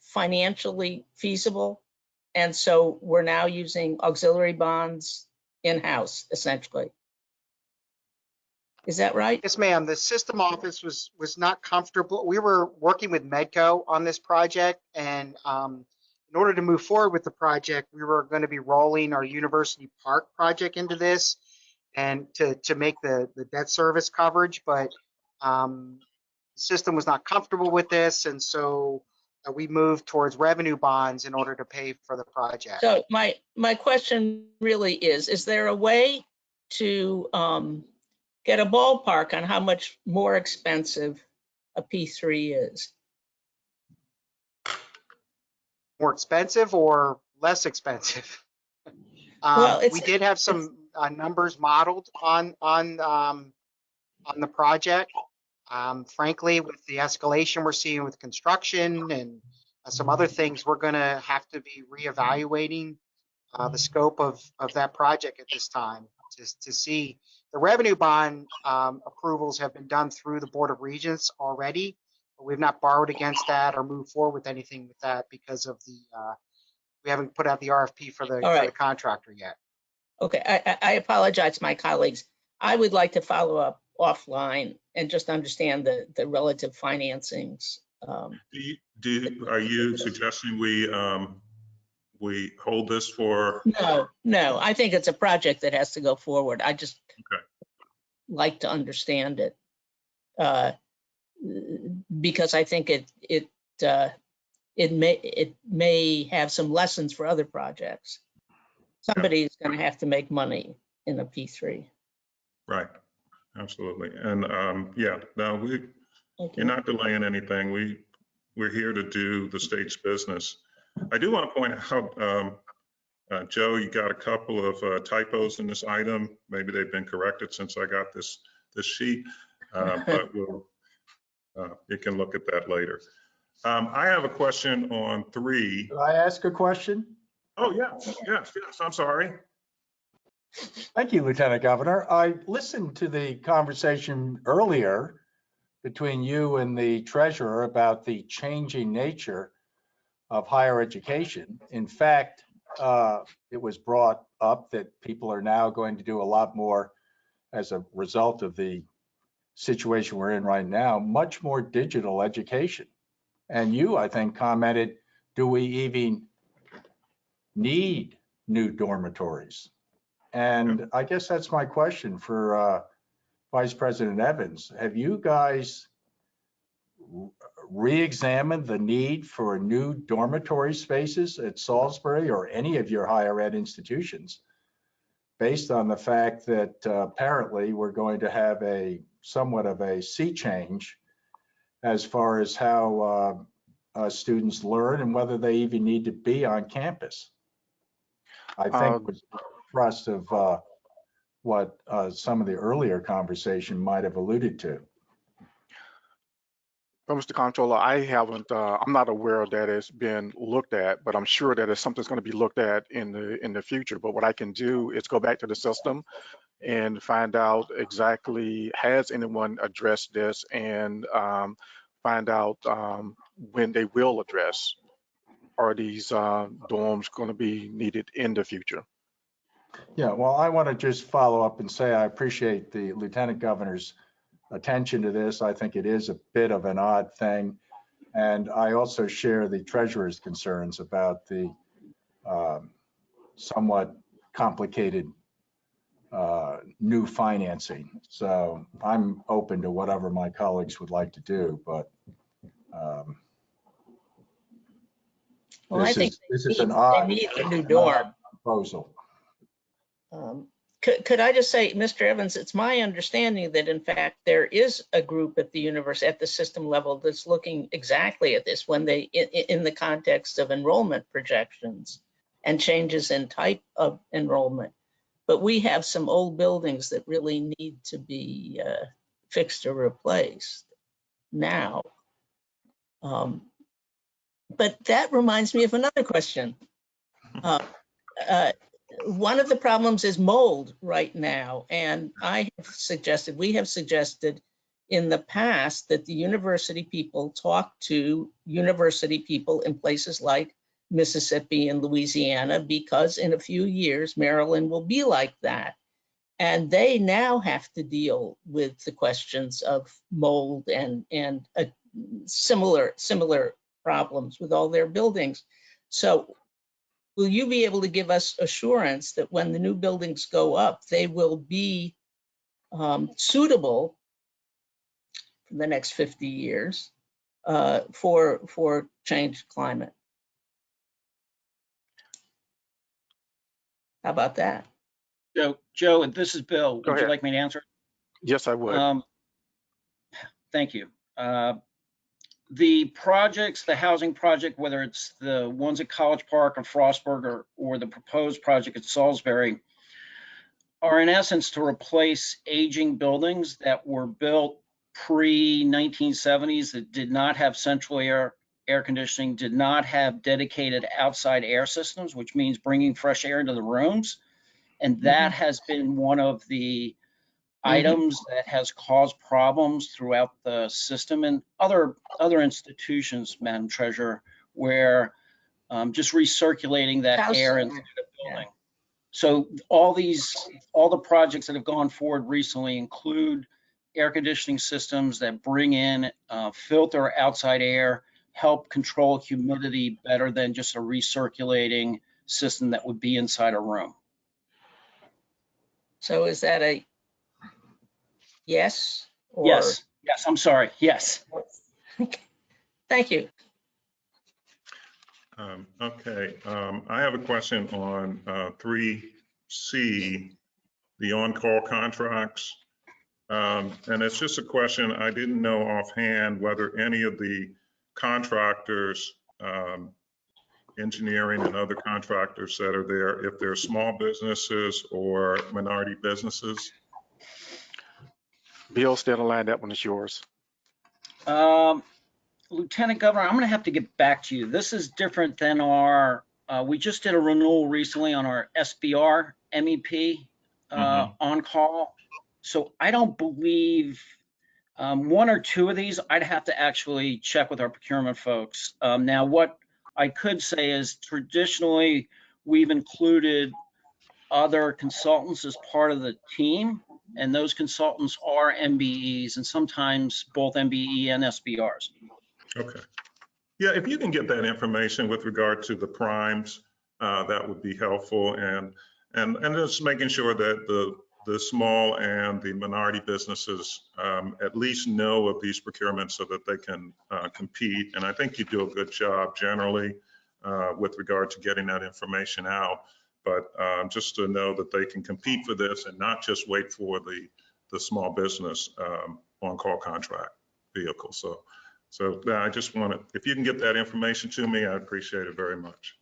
Speaker 2: financially feasible. And so we're now using auxiliary bonds in-house, essentially. Is that right?
Speaker 8: Yes, ma'am. The system office was not comfortable. We were working with Medco on this project, and in order to move forward with the project, we were going to be rolling our University Park project into this, and to make the debt service coverage. But the system was not comfortable with this, and so we moved towards revenue bonds in order to pay for the project.
Speaker 2: So my question really is there a way to get a ballpark on how much more expensive a P3 is?
Speaker 8: More expensive or less expensive?
Speaker 2: Well,
Speaker 8: We did have some numbers modeled on the project. Frankly, with the escalation we're seeing with construction and some other things, we're going to have to be reevaluating the scope of that project at this time to see. The revenue bond approvals have been done through the Board of Regents already, but we've not borrowed against that or moved forward with anything with that because of the we haven't put out the RFP for the contractor yet.
Speaker 2: Okay, I apologize to my colleagues. I would like to follow up offline and just understand the relative financings.
Speaker 1: Are you suggesting we hold this for?
Speaker 2: No, I think it's a project that has to go forward. I just like to understand it because I think it may have some lessons for other projects. Somebody's going to have to make money in a P3.
Speaker 1: Right, absolutely. And yeah, no, you're not delaying anything. We're here to do the state's business. I do want to point out, Joe, you got a couple of typos in this item. Maybe they've been corrected since I got this sheet, but you can look at that later. I have a question on 3.
Speaker 3: Could I ask a question?
Speaker 1: Oh, yes, I'm sorry.
Speaker 3: Thank you, Lieutenant Governor. I listened to the conversation earlier between you and the treasurer about the changing nature of higher education. In fact, it was brought up that people are now going to do a lot more as a result of the situation we're in right now, much more digital education. And you, I think, commented, do we even need new dormitories? And I guess that's my question for Vice President Evans. Have you guys re-examined the need for new dormitory spaces at Salisbury or any of your higher ed institutions based on the fact that apparently we're going to have somewhat of a sea change as far as how students learn and whether they even need to be on campus? I think was the thrust of what some of the earlier conversation might have alluded to.
Speaker 7: Well, Mr. Comptroller, I'm not aware that it's been looked at, but I'm sure that it's something that's going to be looked at in the future. But what I can do is go back to the system and find out exactly, has anyone addressed this, and find out when they will address, are these dorms going to be needed in the future?
Speaker 3: Yeah, well, I want to just follow up and say I appreciate the Lieutenant Governor's attention to this. I think it is a bit of an odd thing. And I also share the Treasurer's concerns about the somewhat complicated new financing. So I'm open to whatever my colleagues would like to do, but
Speaker 2: Well, I think
Speaker 3: this is an odd
Speaker 2: they need a new dorm.
Speaker 3: proposal.
Speaker 2: Could I just say, Mr. Evans, it's my understanding that in fact there is a group at the university at the system level that's looking exactly at this when they in the context of enrollment projections and changes in type of enrollment. But we have some old buildings that really need to be fixed or replaced now. But that reminds me of another question. One of the problems is mold right now. And we have suggested in the past that the university people talk to university people in places like Mississippi and Louisiana, because in a few years, Maryland will be like that. And they now have to deal with the questions of mold and similar problems with all their buildings. So will you be able to give us assurance that when the new buildings go up, they will be suitable for the next 50 years for changed climate? How about that?
Speaker 9: Joe, this is Bill.
Speaker 7: Go
Speaker 9: Would you
Speaker 7: ahead.
Speaker 9: like me to answer?
Speaker 7: Yes, I would.
Speaker 9: Thank you. The projects, the housing project, whether it's the ones at College Park or Frostburg or the proposed project at Salisbury, are in essence to replace aging buildings that were built pre-1970s that did not have central air conditioning, did not have dedicated outside air systems, which means bringing fresh air into the rooms. And that has been one of the items that has caused problems throughout the system and other institutions, Madam Treasurer, where just recirculating that air into the building. So all the projects that have gone forward recently include air conditioning systems that bring in filter outside air, help control humidity better than just a recirculating system that would be inside a room.
Speaker 2: So is that a yes? Or...
Speaker 9: Yes, I'm sorry, yes.
Speaker 2: Thank you.
Speaker 1: Okay, I have a question on 3C, the on-call contracts. And it's just a question, I didn't know offhand whether any of the contractors, engineering and other contractors that are there, if they're small businesses or minority businesses.
Speaker 7: Bill, stay on the line. That one is yours.
Speaker 9: Lieutenant Governor, I'm going to have to get back to you. This is different than our, we just did a renewal recently on our SBR MEP on call. So I don't believe one or two of these, I'd have to actually check with our procurement folks. Now, what I could say is traditionally, we've included other consultants as part of the team, and those consultants are MBEs and sometimes both MBE and SBRs.
Speaker 1: Okay. Yeah, if you can get that information with regard to the primes, that would be helpful. And just making sure that the small and the minority businesses at least know of these procurements so that they can compete. And I think you do a good job generally with regard to getting that information out. But just to know that they can compete for this and not just wait for the small business on-call contract vehicle. So I just want to, if you can get that information to me, I appreciate it very much.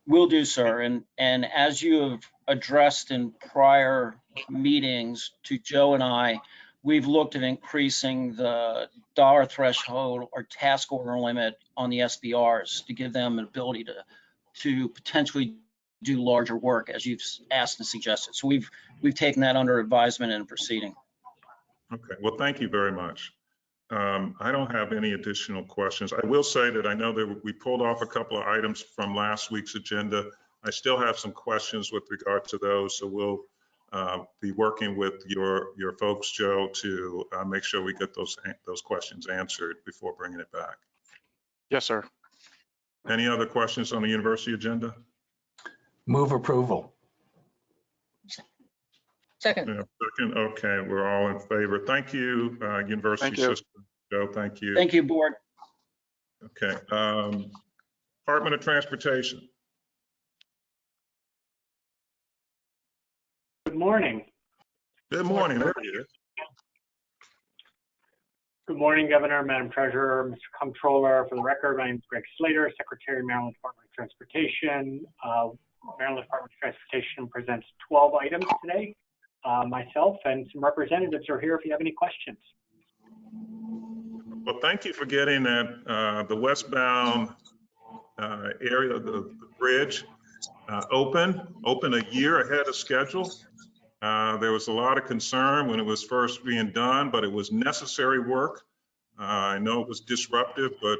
Speaker 9: Will do, sir. And as you have addressed in prior meetings to Joe and I, we've looked at increasing the dollar threshold or task order limit on the SBRs to give them an ability to potentially do larger work, as you've asked and suggested. So we've taken that under advisement and proceeding.
Speaker 1: Okay, well, thank you very much. I don't have any additional questions. I will say that I know that we pulled off a couple of items from last week's agenda. I still have some questions with regard to those, so we'll be working with your folks, Joe, to make sure we get those questions answered before bringing it back.
Speaker 7: Yes, sir.
Speaker 1: Any other questions on the university agenda?
Speaker 3: Move approval.
Speaker 2: Second.
Speaker 1: Yeah, second. Okay, we're all in favor. Thank you, university system. Joe, thank you.
Speaker 9: Thank you, board.
Speaker 1: Okay, Department of Transportation.
Speaker 10: Good morning.
Speaker 1: Good morning. There he is.
Speaker 10: Good morning, Governor, Madam Treasurer, Mr. Comptroller. For the record, my name is Greg Slater, Secretary, Maryland Department of Transportation. Maryland Department of Transportation presents 12 items today. Myself and some representatives are here if you have any questions.
Speaker 1: Well, thank you for getting that, the westbound area, the bridge, open a year ahead of schedule. There was a lot of concern when it was first being done, but it was necessary work. I know it was disruptive, but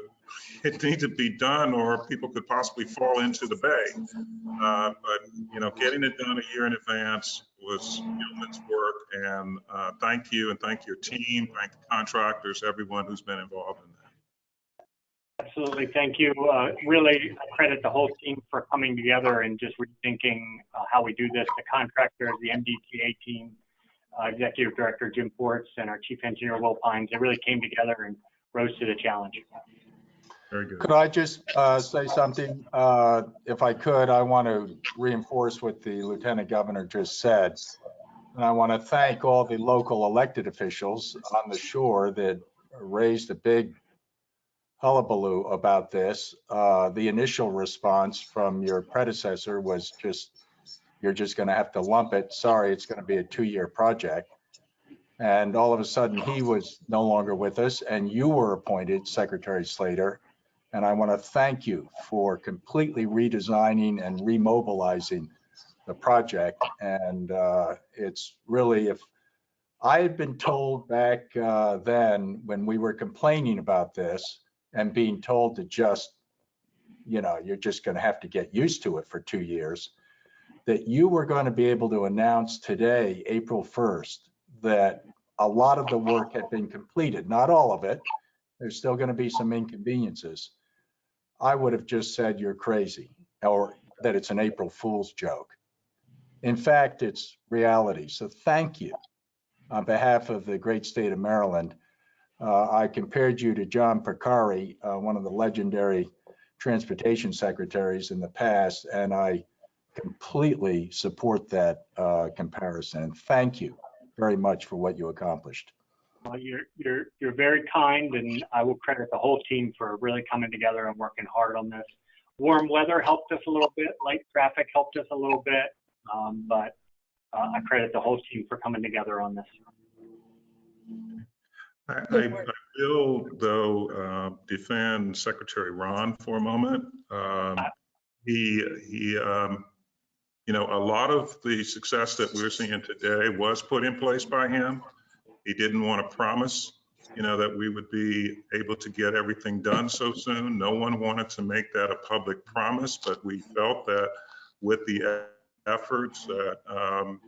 Speaker 1: it needed to be done or people could possibly fall into the bay. But, you know, getting it done a year in advance was yeoman's work. And thank you, and thank your team, thank the contractors, everyone who's been involved in that.
Speaker 10: Absolutely, thank you. Really credit the whole team for coming together and just rethinking how we do this. The contractors, the MDTA team, Executive Director Jim Ports, and our Chief Engineer Will Pines, they really came together and rose to the challenge.
Speaker 1: Very good.
Speaker 3: Could I just say something? If I could, I want to reinforce what the Lieutenant Governor just said. And I want to thank all the local elected officials on the shore that raised a big hullabaloo about this. The initial response from your predecessor was just, you're just going to have to lump it. Sorry, it's going to be a 2-year project. And all of a sudden he was no longer with us and you were appointed, Secretary Slater. And I want to thank you for completely redesigning and remobilizing the project. And it's really, if I had been told back then when we were complaining about this and being told to just, you know, you're just going to have to get used to it for 2 years, that you were going to be able to announce today, April 1st, that a lot of the work had been completed, not all of it. There's still going to be some inconveniences. I would have just said you're crazy or that it's an April Fool's joke. In fact, it's reality. So thank you. On behalf of the great state of Maryland, I compared you to John Percari, one of the legendary transportation secretaries in the past, and I completely support that comparison. Thank you very much for what you accomplished.
Speaker 10: Well, you're very kind, and I will credit the whole team for really coming together and working hard on this. Warm weather helped us a little bit, light traffic helped us a little bit, but I credit the whole team for coming together on this.
Speaker 1: I will, though, defend Secretary Ron for a moment. You know, a lot of the success that we're seeing today was put in place by him. He didn't want to promise, you know, that we would be able to get everything done so soon. No one wanted to make that a public promise, but we felt that with the efforts that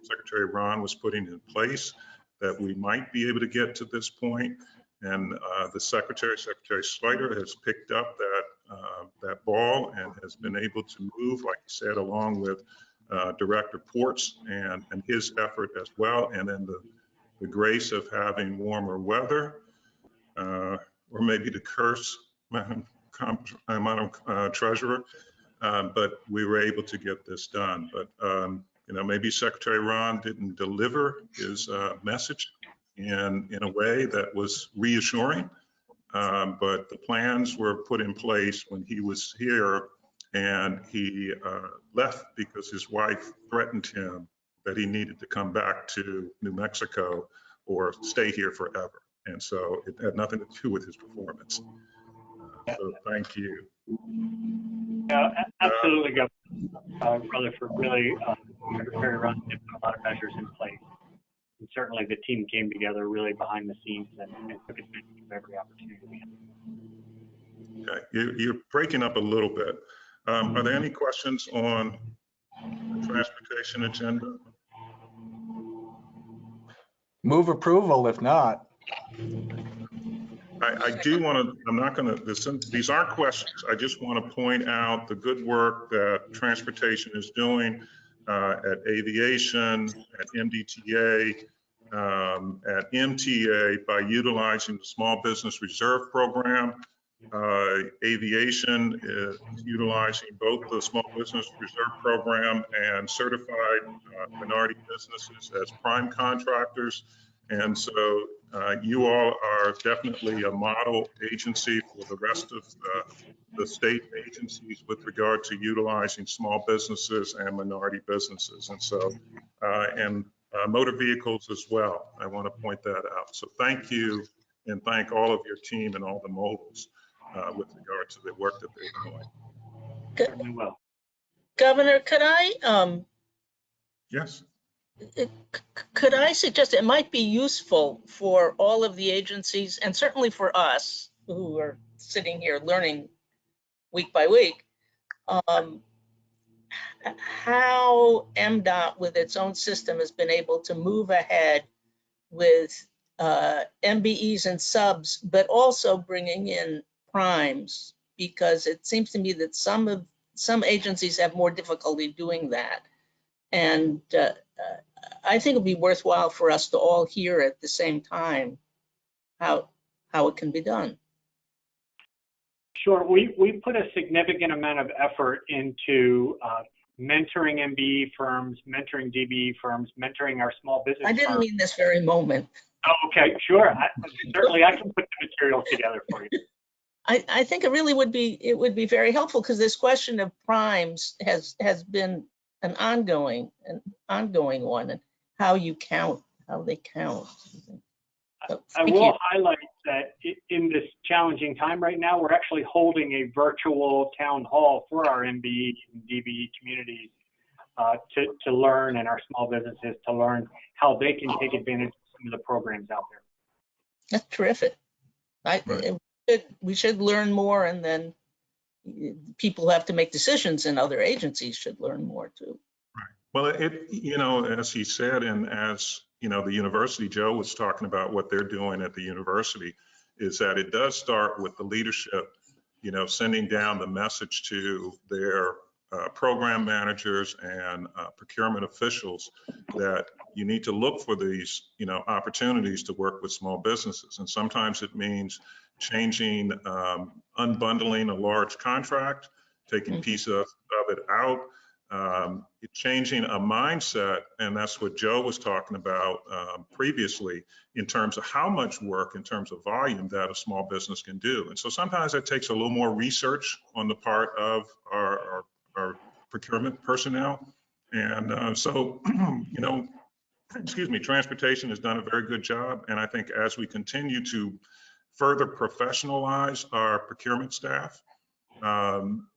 Speaker 1: Secretary Ron was putting in place, that we might be able to get to this point. And the Secretary Slater, has picked up that ball and has been able to move, like you said, along with Director Ports and his effort as well. And then the grace of having warmer weather, or maybe the curse, Madam Treasurer, but we were able to get this done. But you know, maybe Secretary Ron didn't deliver his message in a way that was reassuring, but the plans were put in place when he was here, and he left because his wife threatened him that he needed to come back to New Mexico or stay here forever. And so it had nothing to do with his performance. So thank you.
Speaker 10: Yeah, absolutely, Governor Rutherford. Really, Secretary Ron did put a lot of measures in place. And certainly the team came together really behind the scenes and took advantage of every opportunity we had.
Speaker 1: Okay, you're breaking up a little bit. Are there any questions on the transportation agenda?
Speaker 3: Move approval if not.
Speaker 1: I do want to, I'm not going to, these aren't questions. I just want to point out the good work that transportation is doing at aviation, at MDTA, at MTA by utilizing the Small Business Reserve Program. Aviation is utilizing both the Small Business Reserve Program and certified minority businesses as prime contractors. And so You all are definitely a model agency for the rest of the state agencies with regard to utilizing small businesses and minority businesses. And so, and motor vehicles as well. I want to point that out. So thank you, and thank all of your team and all the mobiles with regard to the work that they're doing.
Speaker 10: Certainly will.
Speaker 2: Governor, could I
Speaker 1: Yes.
Speaker 2: could I suggest it might be useful for all of the agencies, and certainly for us who are sitting here learning week by week, how MDOT with its own system has been able to move ahead with MBEs and subs, but also bringing in primes, because it seems to me that some agencies have more difficulty doing that. And I think it'd be worthwhile for us to all hear at the same time how it can be done.
Speaker 10: Sure. We put a significant amount of effort into mentoring MBE firms, mentoring DBE firms, mentoring our small business
Speaker 2: I didn't
Speaker 10: firms.
Speaker 2: mean this very moment.
Speaker 10: Oh, okay, sure. Certainly, I can put the material together for you.
Speaker 2: I think it really would be very helpful, because this question of primes has been an ongoing one, and how they count. So,
Speaker 10: I will highlight that in this challenging time right now, we're actually holding a virtual town hall for our MBE and DBE communities to learn, and our small businesses to learn how they can take advantage of some of the programs out there.
Speaker 2: That's terrific. We should learn more, and then people who have to make decisions in other agencies should learn more too.
Speaker 1: Well, as he said, and as the university, Joe was talking about what they're doing at the university, is that it does start with the leadership, sending down the message to their program managers and procurement officials that you need to look for these, opportunities to work with small businesses. And sometimes it means changing, unbundling a large contract, taking pieces of it out, changing a mindset. And that's what Joe was talking about previously, in terms of how much work, in terms of volume, that a small business can do. And so sometimes it takes a little more research on the part of our procurement personnel. And so, transportation has done a very good job. And I think as we continue to further professionalize our procurement staff,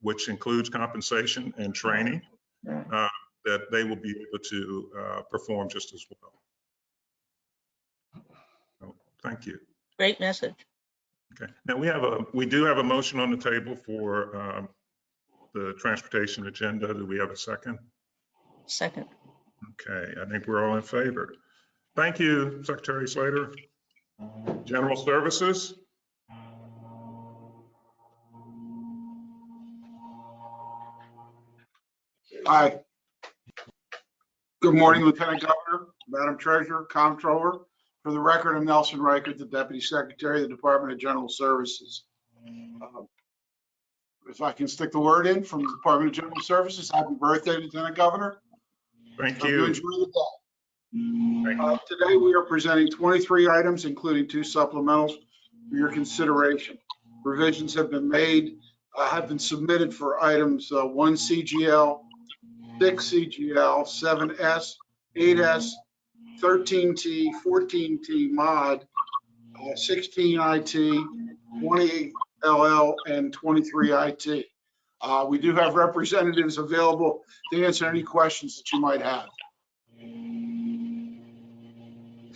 Speaker 1: which includes compensation and training, that they will be able to perform just as well. So, thank you.
Speaker 2: Great message.
Speaker 1: Okay. Now we do have a motion on the table for the transportation agenda. Do we have a second?
Speaker 2: Second.
Speaker 1: Okay, I think we're all in favor. Thank you, Secretary Slater. General Services.
Speaker 11: Hi. Good morning, Lieutenant Governor, Madam Treasurer, Comptroller. For the record, I'm Nelson Reichert, the Deputy Secretary of the Department of General Services. If I can stick the word in from the Department of General Services, happy birthday, Lieutenant Governor.
Speaker 1: Thank
Speaker 11: Hope
Speaker 1: you.
Speaker 11: enjoy the day. Today we are presenting 23 items, including 2 supplementals for your consideration. Revisions have been made, have been submitted for items 1 CGL, 6 CGL, 7S, 8S, 13T, 14T mod, 16 IT, 20 LL, and 23 IT. We do have representatives available to answer any questions that you might have.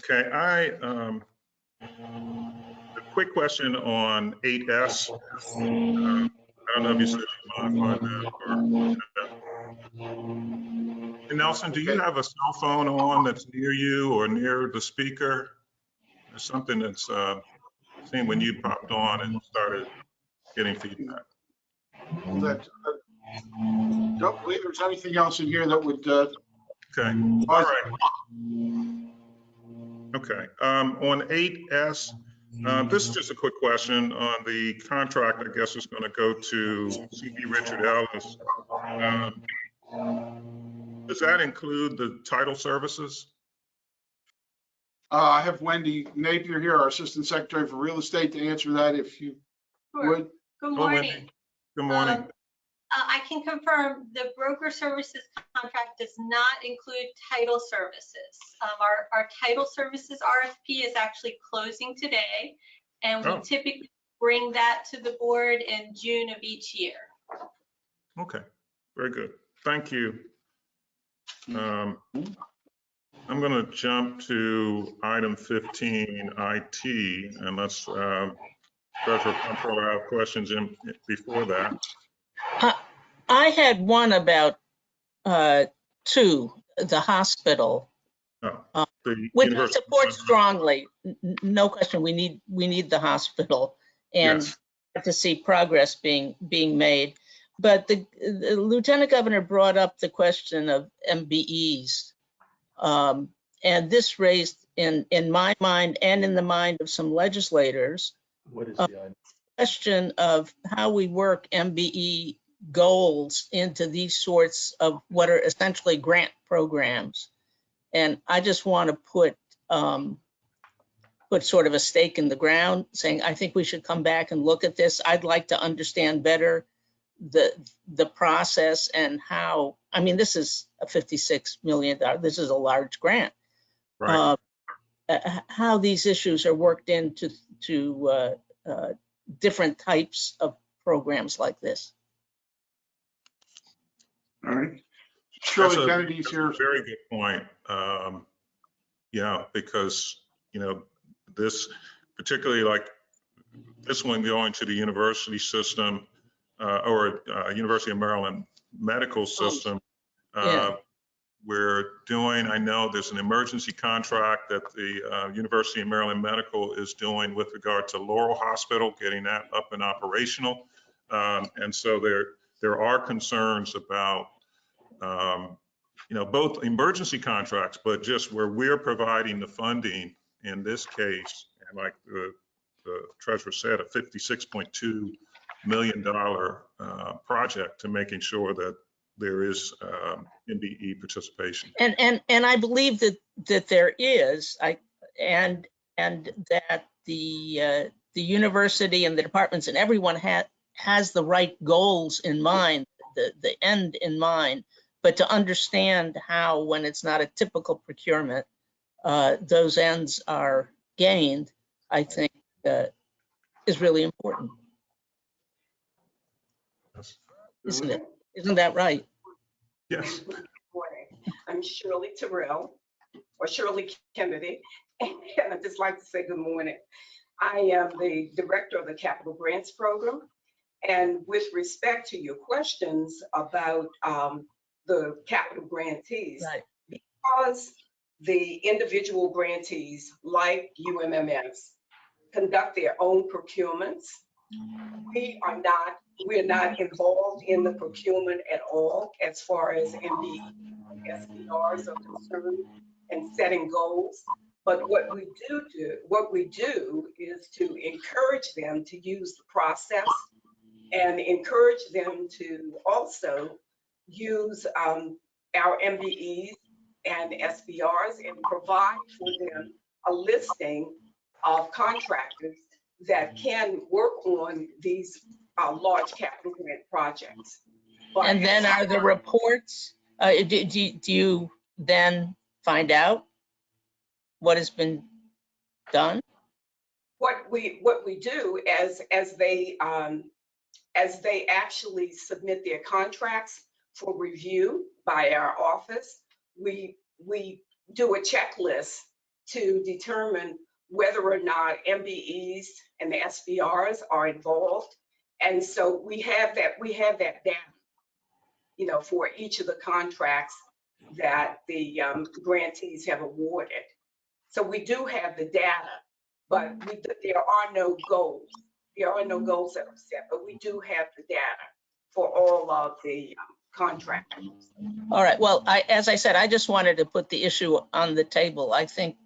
Speaker 1: Okay, a quick question on 8S. I don't know if you said you modified that. And Nelson, do you have a cell phone on that's near you or near the speaker? There's something that's seen when you popped on and started getting feedback.
Speaker 11: Don't believe there's anything else in here that would.
Speaker 1: Okay, all right. Okay, on 8S, this is just a quick question on the contract. I guess is going to go to C.B. Richard Ellis. Does that include the title services?
Speaker 11: I have Wendy Napier here, our Assistant Secretary for Real Estate, to answer that if you
Speaker 12: Sure.
Speaker 11: would.
Speaker 12: Good
Speaker 1: Hello, Wendy.
Speaker 12: morning.
Speaker 1: Good morning.
Speaker 12: I can confirm the broker services contract does not include title services. Our title services RFP is actually closing today, and we
Speaker 1: Oh.
Speaker 12: typically bring that to the board in June of each year.
Speaker 1: Okay, very good. Thank you. I'm going to jump to item 15, IT, unless Treasurer Comptroller have questions before that.
Speaker 2: I had one about two, the hospital,
Speaker 1: Oh, the
Speaker 2: which I
Speaker 1: university-
Speaker 2: support strongly. No question, we need the hospital, and
Speaker 1: Yes.
Speaker 2: to see progress being made. But the Lieutenant Governor brought up the question of MBEs. And this raised in my mind and in the mind of some legislators,
Speaker 3: What is the item?
Speaker 2: question of how we work MBE goals into these sorts of what are essentially grant programs. And I just want to put sort of a stake in the ground saying, I think we should come back and look at this. I'd like to understand better the process and how, I mean, this is a $56 million, this is a large grant.
Speaker 1: Right.
Speaker 2: How these issues are worked into different types of programs like this.
Speaker 11: All right. Shirley
Speaker 1: That's
Speaker 11: Kennedy's
Speaker 1: a
Speaker 11: here.
Speaker 1: very good point. Yeah, because, this, particularly like this one going to the university system or University of Maryland medical system,
Speaker 2: Yeah.
Speaker 1: we're doing, I know there's an emergency contract that the University of Maryland Medical is doing with regard to Laurel Hospital, getting that up and operational. And so there are concerns about, both emergency contracts, but just where we're providing the funding in this case, and like the treasurer said, a $56.2 million project to making sure that there is MBE participation.
Speaker 2: And I believe that there is, and that the university and the departments and everyone has the right goals in mind, the end in mind, but to understand how, when it's not a typical procurement, those ends are gained, I think is really important. Isn't it? Isn't that right?
Speaker 1: Yes.
Speaker 13: Good morning. I'm Shirley Terrell, or Shirley Kennedy, and I'd just like to say good morning. I am the director of the Capital Grants Program, and with respect to your questions about the capital grantees,
Speaker 2: Right.
Speaker 13: because the individual grantees, like UMMS, conduct their own procurements, we're not involved in the procurement at all as far as MB SDRs are concerned and setting goals. But what we do is to encourage them to use the process and encourage them to also use our MBEs and SBRs and provide for them a listing of contractors that can work on these large capital grant projects. But
Speaker 2: And then are the reports, do you then find out what has been done?
Speaker 13: what we do as they actually submit their contracts for review by our office, we do a checklist to determine whether or not MBEs and the SBRs are involved. And so we have that data, for each of the contracts that the grantees have awarded. So we do have the data, but there are no goals. There are no goals that are set, but we do have the data for all of the contractors.
Speaker 2: All right, well, as I said, I just wanted to put the issue on the table. I think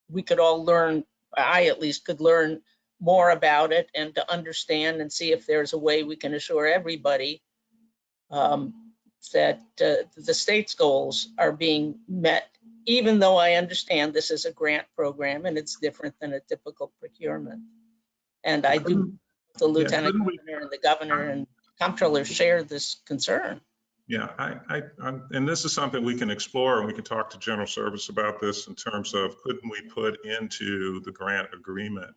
Speaker 2: we could all learn, I at least could learn more about it and to understand and see if there's a way we can assure everybody that the state's goals are being met even though I understand this is a grant program and it's different than a typical procurement. And I do, the lieutenant governor and the governor and comptroller share this concern.
Speaker 1: Yeah, and this is something we can explore, and we can talk to General Service about this in terms of, couldn't we put into the grant agreement,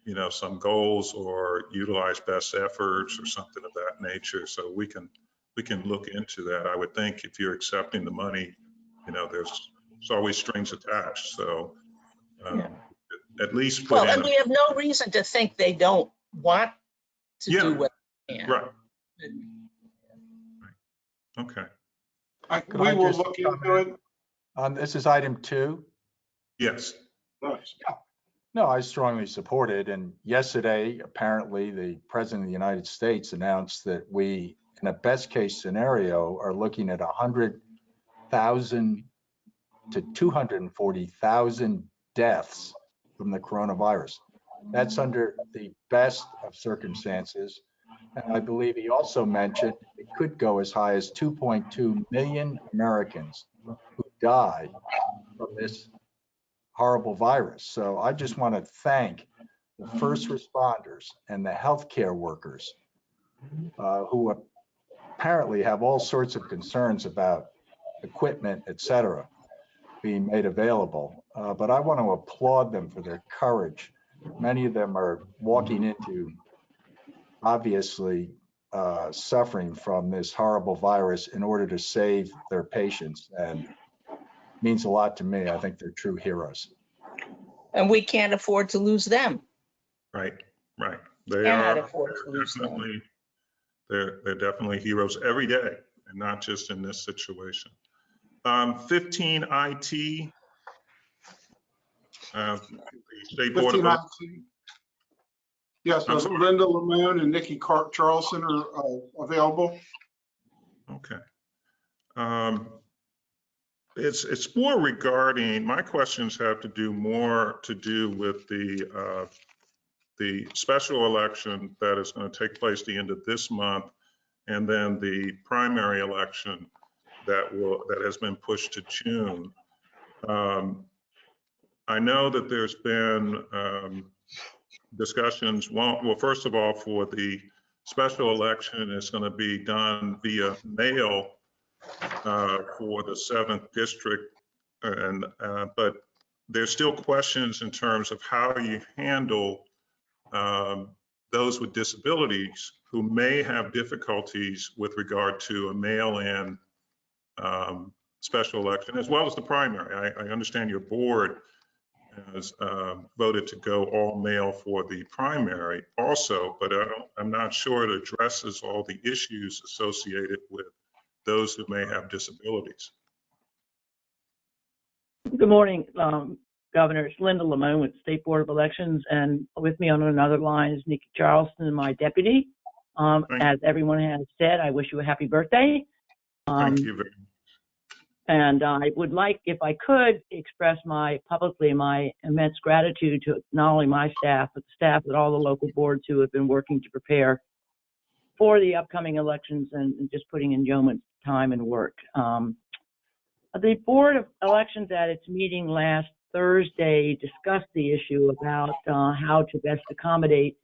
Speaker 1: you know, some goals or utilize best efforts or something of that nature. So we can look into that. I would think if you're accepting the money, you know, there's always strings attached. So at least put
Speaker 2: Well,
Speaker 1: in.
Speaker 2: and we have no reason to think they don't want to do what they can.
Speaker 1: Right. Okay.
Speaker 11: We will look into it.
Speaker 3: This is item 2.
Speaker 1: Yes.
Speaker 11: Nice.
Speaker 3: No, I strongly support it. And yesterday, apparently, the President of the United States announced that we, in a best case scenario, are looking at 100,000 to 240,000 deaths from the coronavirus. That's under the best of circumstances. And I believe he also mentioned it could go as high as 2.2 million Americans who die from this horrible virus. So I just want to thank the first responders and the healthcare workers who apparently have all sorts of concerns about equipment, et cetera, being made available. But I want to applaud them for their courage. Many of them are walking into, obviously, suffering from this horrible virus in order to save their patients, and it means a lot to me. I think they're true heroes.
Speaker 2: And we can't afford to lose them.
Speaker 1: Right. They
Speaker 2: Cannot
Speaker 1: are
Speaker 2: afford to lose them.
Speaker 1: definitely, they're definitely heroes every day, and not just in this situation. 15 IT. The State Board
Speaker 11: 15
Speaker 1: of
Speaker 11: IT. Yes, Linda Lamone and Nikki Charleston are available.
Speaker 1: Okay. It's more regarding, my questions have to do with the special election that is going to take place the end of this month, and then the primary election that has been pushed to June. I know that there's been discussions. Well, first of all, for the special election, it's going to be done via mail for the 7th district, and but there's still questions in terms of how you handle those with disabilities who may have difficulties with regard to a mail-in special election, as well as the primary. I understand your board has voted to go all mail for the primary also, but I'm not sure it addresses all the issues associated with those who may have disabilities.
Speaker 14: Good morning, Governor. It's Linda Lamone with the State Board of Elections, and with me on another line is Nikki Charleston, my deputy. As everyone has said, I wish you a happy birthday.
Speaker 1: Thank you very much.
Speaker 14: And I would like, if I could, express publicly my immense gratitude to not only my staff, but the staff at all the local boards who have been working to prepare for the upcoming elections and just putting in yeoman's time and work. The Board of Elections at its meeting last Thursday discussed the issue about how to best accommodate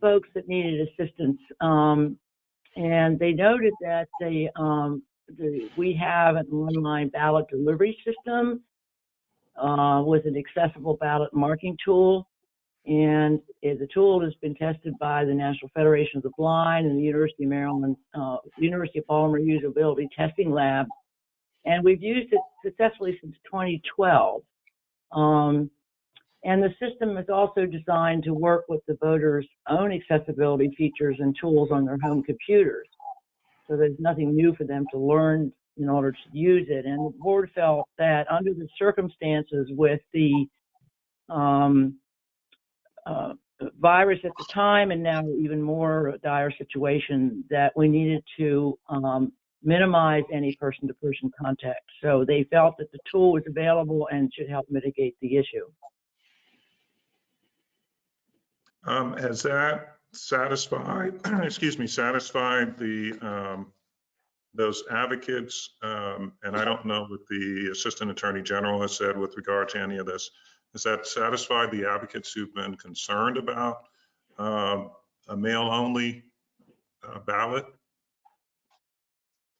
Speaker 14: folks that needed assistance. And they noted that we have an online ballot delivery system with an accessible ballot marking tool. And the tool has been tested by the National Federation of the Blind and the University of Maryland, University of Baltimore Usability Testing Lab. And we've used it successfully since 2012. And the system is also designed to work with the voters' own accessibility features and tools on their home computers. So there's nothing new for them to learn in order to use it. And the board felt that under the circumstances with the virus at the time, and now even more dire situation, that we needed to minimize any person-to-person contact. So they felt that the tool was available and should help mitigate the issue.
Speaker 1: Has that satisfied, satisfied those advocates, and I don't know what the Assistant Attorney General has said with regard to any of this, has that satisfied the advocates who've been concerned about a mail-only ballot?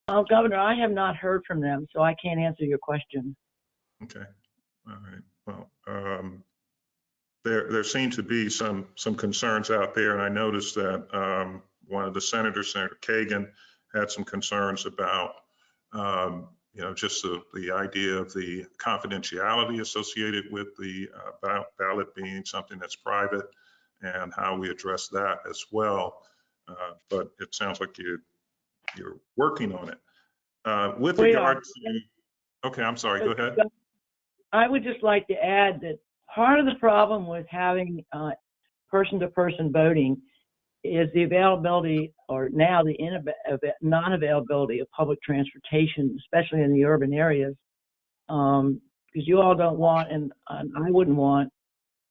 Speaker 14: Oh, Governor, I have not heard from them, so I can't answer your question.
Speaker 1: Okay, all right. Well, there seem to be some concerns out there, and I noticed that one of the senators, Senator Kagan, had some concerns about just the idea of the confidentiality associated with the ballot being something that's private, and how we address that as well. But it sounds like you're working on it. With regard to, okay, I'm sorry, go ahead.
Speaker 14: I would just like to add that part of the problem with having person-to-person voting is the availability, or now the non-availability of public transportation, especially in the urban areas, because you all don't want, and I wouldn't want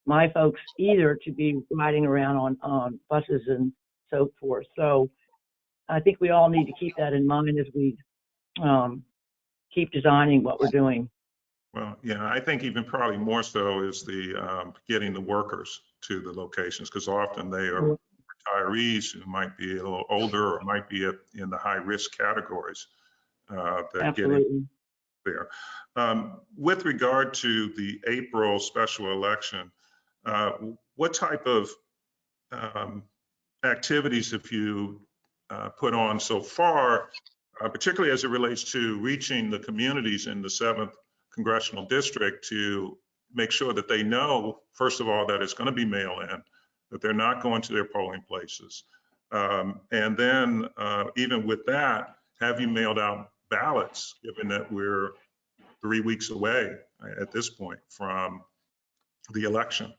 Speaker 14: my folks either to be riding around on buses and so forth. So I think we all need to keep that in mind as we keep designing what we're doing.
Speaker 1: Well, yeah, I think even probably more so is the getting the workers to the locations, because often they are retirees who might be a little older or might be in the high risk categories that getting there. With regard to the April special election, what type of activities have you put on so far, particularly as it relates to reaching the communities in the 7th congressional district, to make sure that they know, first of all, that it's going to be mail-in, that they're not going to their polling places. And then even with that, have you mailed out ballots, given that we're 3 weeks away at this point from the election?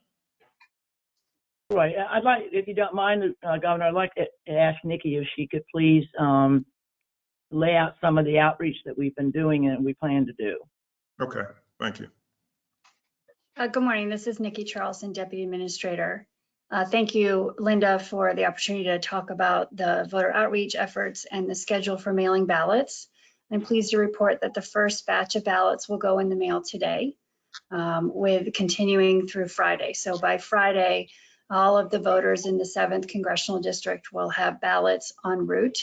Speaker 14: Right. I'd like, if you don't mind, Governor, I'd like to ask Nikki if she could please lay out some of the outreach that we've been doing and we plan to do.
Speaker 1: Okay, thank you.
Speaker 15: Good morning. This is Nikki Charleston, Deputy Administrator. Thank you, Linda, for the opportunity to talk about the voter outreach efforts and the schedule for mailing ballots. I'm pleased to report that the first batch of ballots will go in the mail today, with continuing through Friday. So by Friday, all of the voters in the 7th Congressional District will have ballots en route.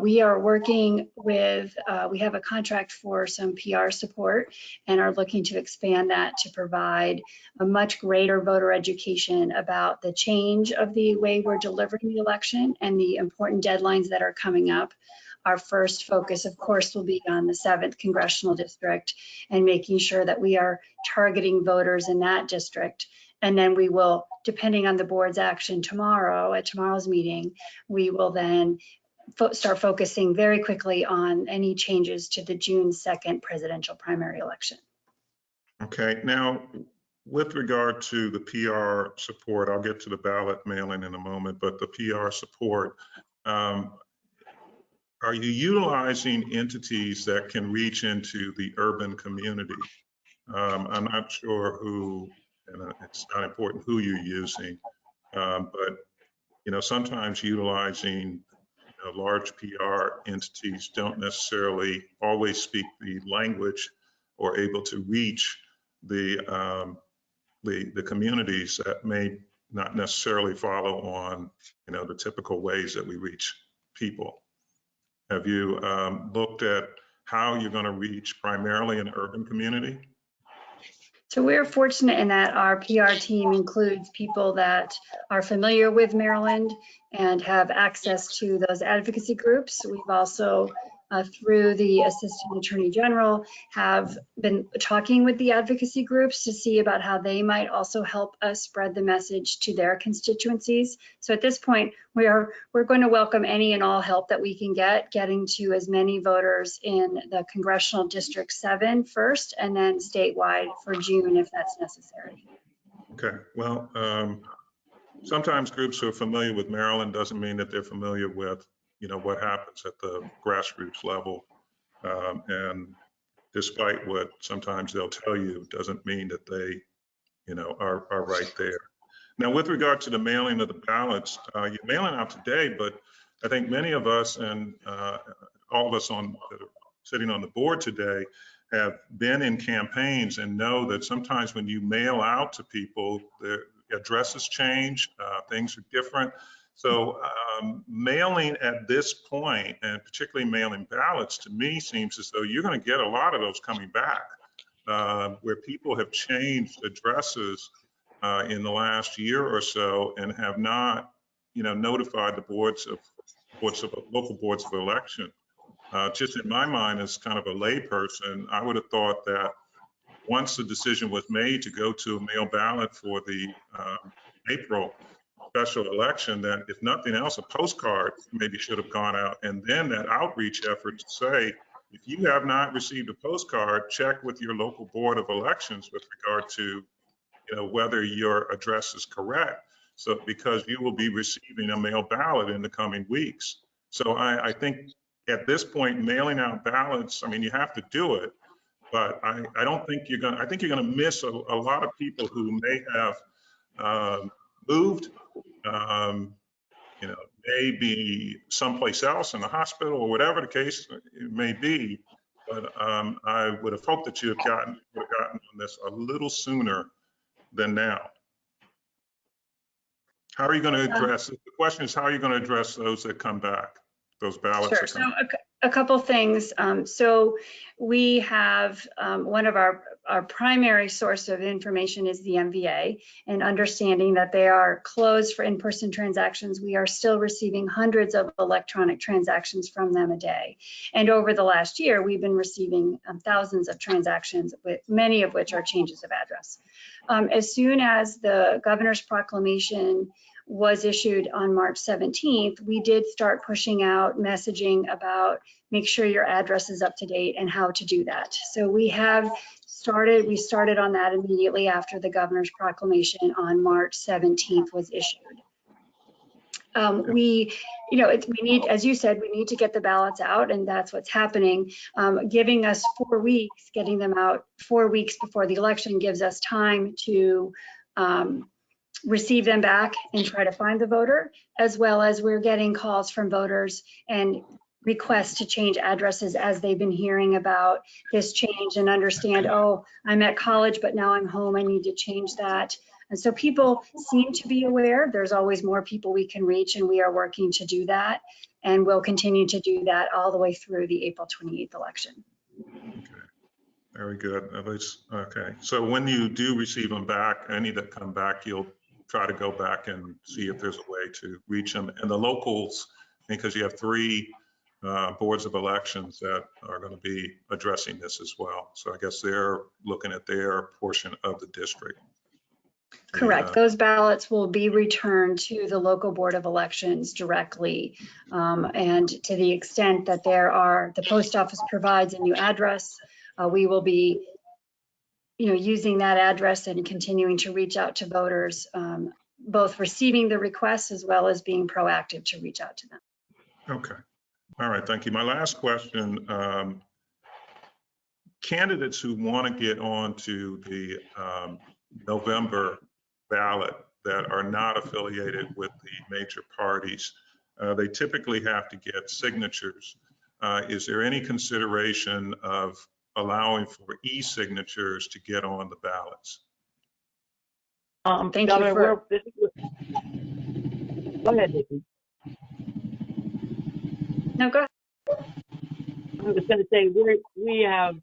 Speaker 15: We are working with, we have a contract for some PR support and are looking to expand that to provide a much greater voter education about the change of the way we're delivering the election and the important deadlines that are coming up. Our first focus, of course, will be on the 7th Congressional District and making sure that we are targeting voters in that district. And then we will, depending on the board's action tomorrow, at tomorrow's meeting, we will then start focusing very quickly on any changes to the June 2nd presidential primary election.
Speaker 1: Okay, now with regard to the PR support, I'll get to the ballot mailing in a moment, but the PR support, are you utilizing entities that can reach into the urban community? I'm not sure who, and it's not important who you're using, but sometimes utilizing large PR entities don't necessarily always speak the language or able to reach the communities that may not necessarily follow on the typical ways that we reach people. Have you looked at how you're going to reach primarily an urban community?
Speaker 15: So we're fortunate in that our PR team includes people that are familiar with Maryland and have access to those advocacy groups. We've also, through the Assistant Attorney General, have been talking with the advocacy groups to see about how they might also help us spread the message to their constituencies. So at this point, we're going to welcome any and all help that we can get, getting to as many voters in the Congressional District 7 first, and then statewide for June if that's necessary.
Speaker 1: Okay, well, sometimes groups who are familiar with Maryland doesn't mean that they're familiar with what happens at the grassroots level. And despite what sometimes they'll tell you, doesn't mean that they, are right there. Now, with regard to the mailing of the ballots, you're mailing out today, but I think many of us, and all of us that are sitting on the board today have been in campaigns and know that sometimes when you mail out to people, their addresses change, things are different. So mailing at this point, and particularly mailing ballots, to me seems as though you're going to get a lot of those coming back, where people have changed addresses in the last year or so and have not, notified the local boards of election. Just in my mind, as kind of a layperson, I would have thought that once the decision was made to go to a mail ballot for the April special election, that if nothing else, a postcard maybe should have gone out, and then that outreach effort to say, if you have not received a postcard, check with your local board of elections with regard to, whether your address is correct. So because you will be receiving a mail ballot in the coming weeks. So I think at this point, mailing out ballots, I mean, you have to do it, but I don't think you're going to, I think you're going to miss a lot of people who may have moved, may be someplace else in the hospital or whatever the case it may be. But I would have hoped that you would have gotten on this a little sooner than now. How are you going to address, the question is, how are you going to address those that come back, those ballots?
Speaker 15: Sure. So a couple things. So we have one of our primary source of information is the MVA, and understanding that they are closed for in-person transactions. We are still receiving hundreds of electronic transactions from them a day. And over the last year, we've been receiving thousands of transactions, with many of which are changes of address. As soon as the governor's proclamation was issued on March 17th, we did start pushing out messaging about make sure your address is up to date and how to do that. So we started on that immediately after the governor's proclamation on March 17th was issued. We need, as you said, we need to get the ballots out, and that's what's happening. Giving us 4 weeks, getting them out 4 weeks before the election gives us time to receive them back and try to find the voter, as well as we're getting calls from voters and requests to change addresses as they've been hearing about this change and understand, oh, I'm at college, but now I'm home, I need to change that. And so people seem to be aware. There's always more people we can reach, and we are working to do that. And we'll continue to do that all the way through the April 28th election.
Speaker 1: Okay, very good. Okay, so when you do receive them back, any that come back, you'll try to go back and see if there's a way to reach them. And the locals, because you have 3 boards of elections that are going to be addressing this as well. So I guess they're looking at their portion of the district.
Speaker 15: Correct. Those ballots will be returned to the local board of elections directly. And to the extent that the post office provides a new address, we will be using that address and continuing to reach out to voters, both receiving the requests as well as being proactive to reach out to them.
Speaker 1: Okay. All right. Thank you. My last question, candidates who want to get on to the November ballot that are not affiliated with the major parties, they typically have to get signatures. Is there any consideration of allowing for e-signatures to get on the ballots?
Speaker 14: Thank you for... Go ahead, Nikki.
Speaker 15: No, go ahead.
Speaker 14: I was going to say, we have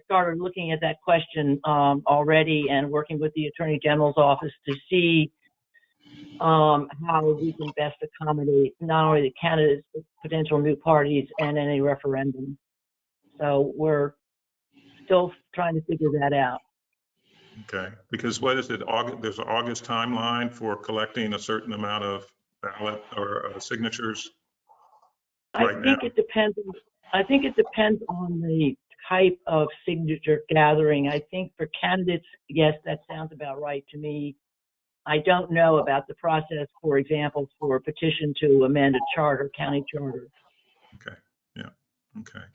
Speaker 14: started looking at that question already and working with the Attorney General's office to see how we can best accommodate not only the candidates, but potential new parties and any referendum. So we're still trying to figure that out.
Speaker 1: Okay, because what is it, there's an August timeline for collecting a certain amount of ballot or signatures?
Speaker 14: I think it depends on the type of signature gathering. I think for candidates, yes, that sounds about right to me. I don't know about the process, for example, for a petition to amend a charter, county charter.
Speaker 1: Okay, yeah, okay.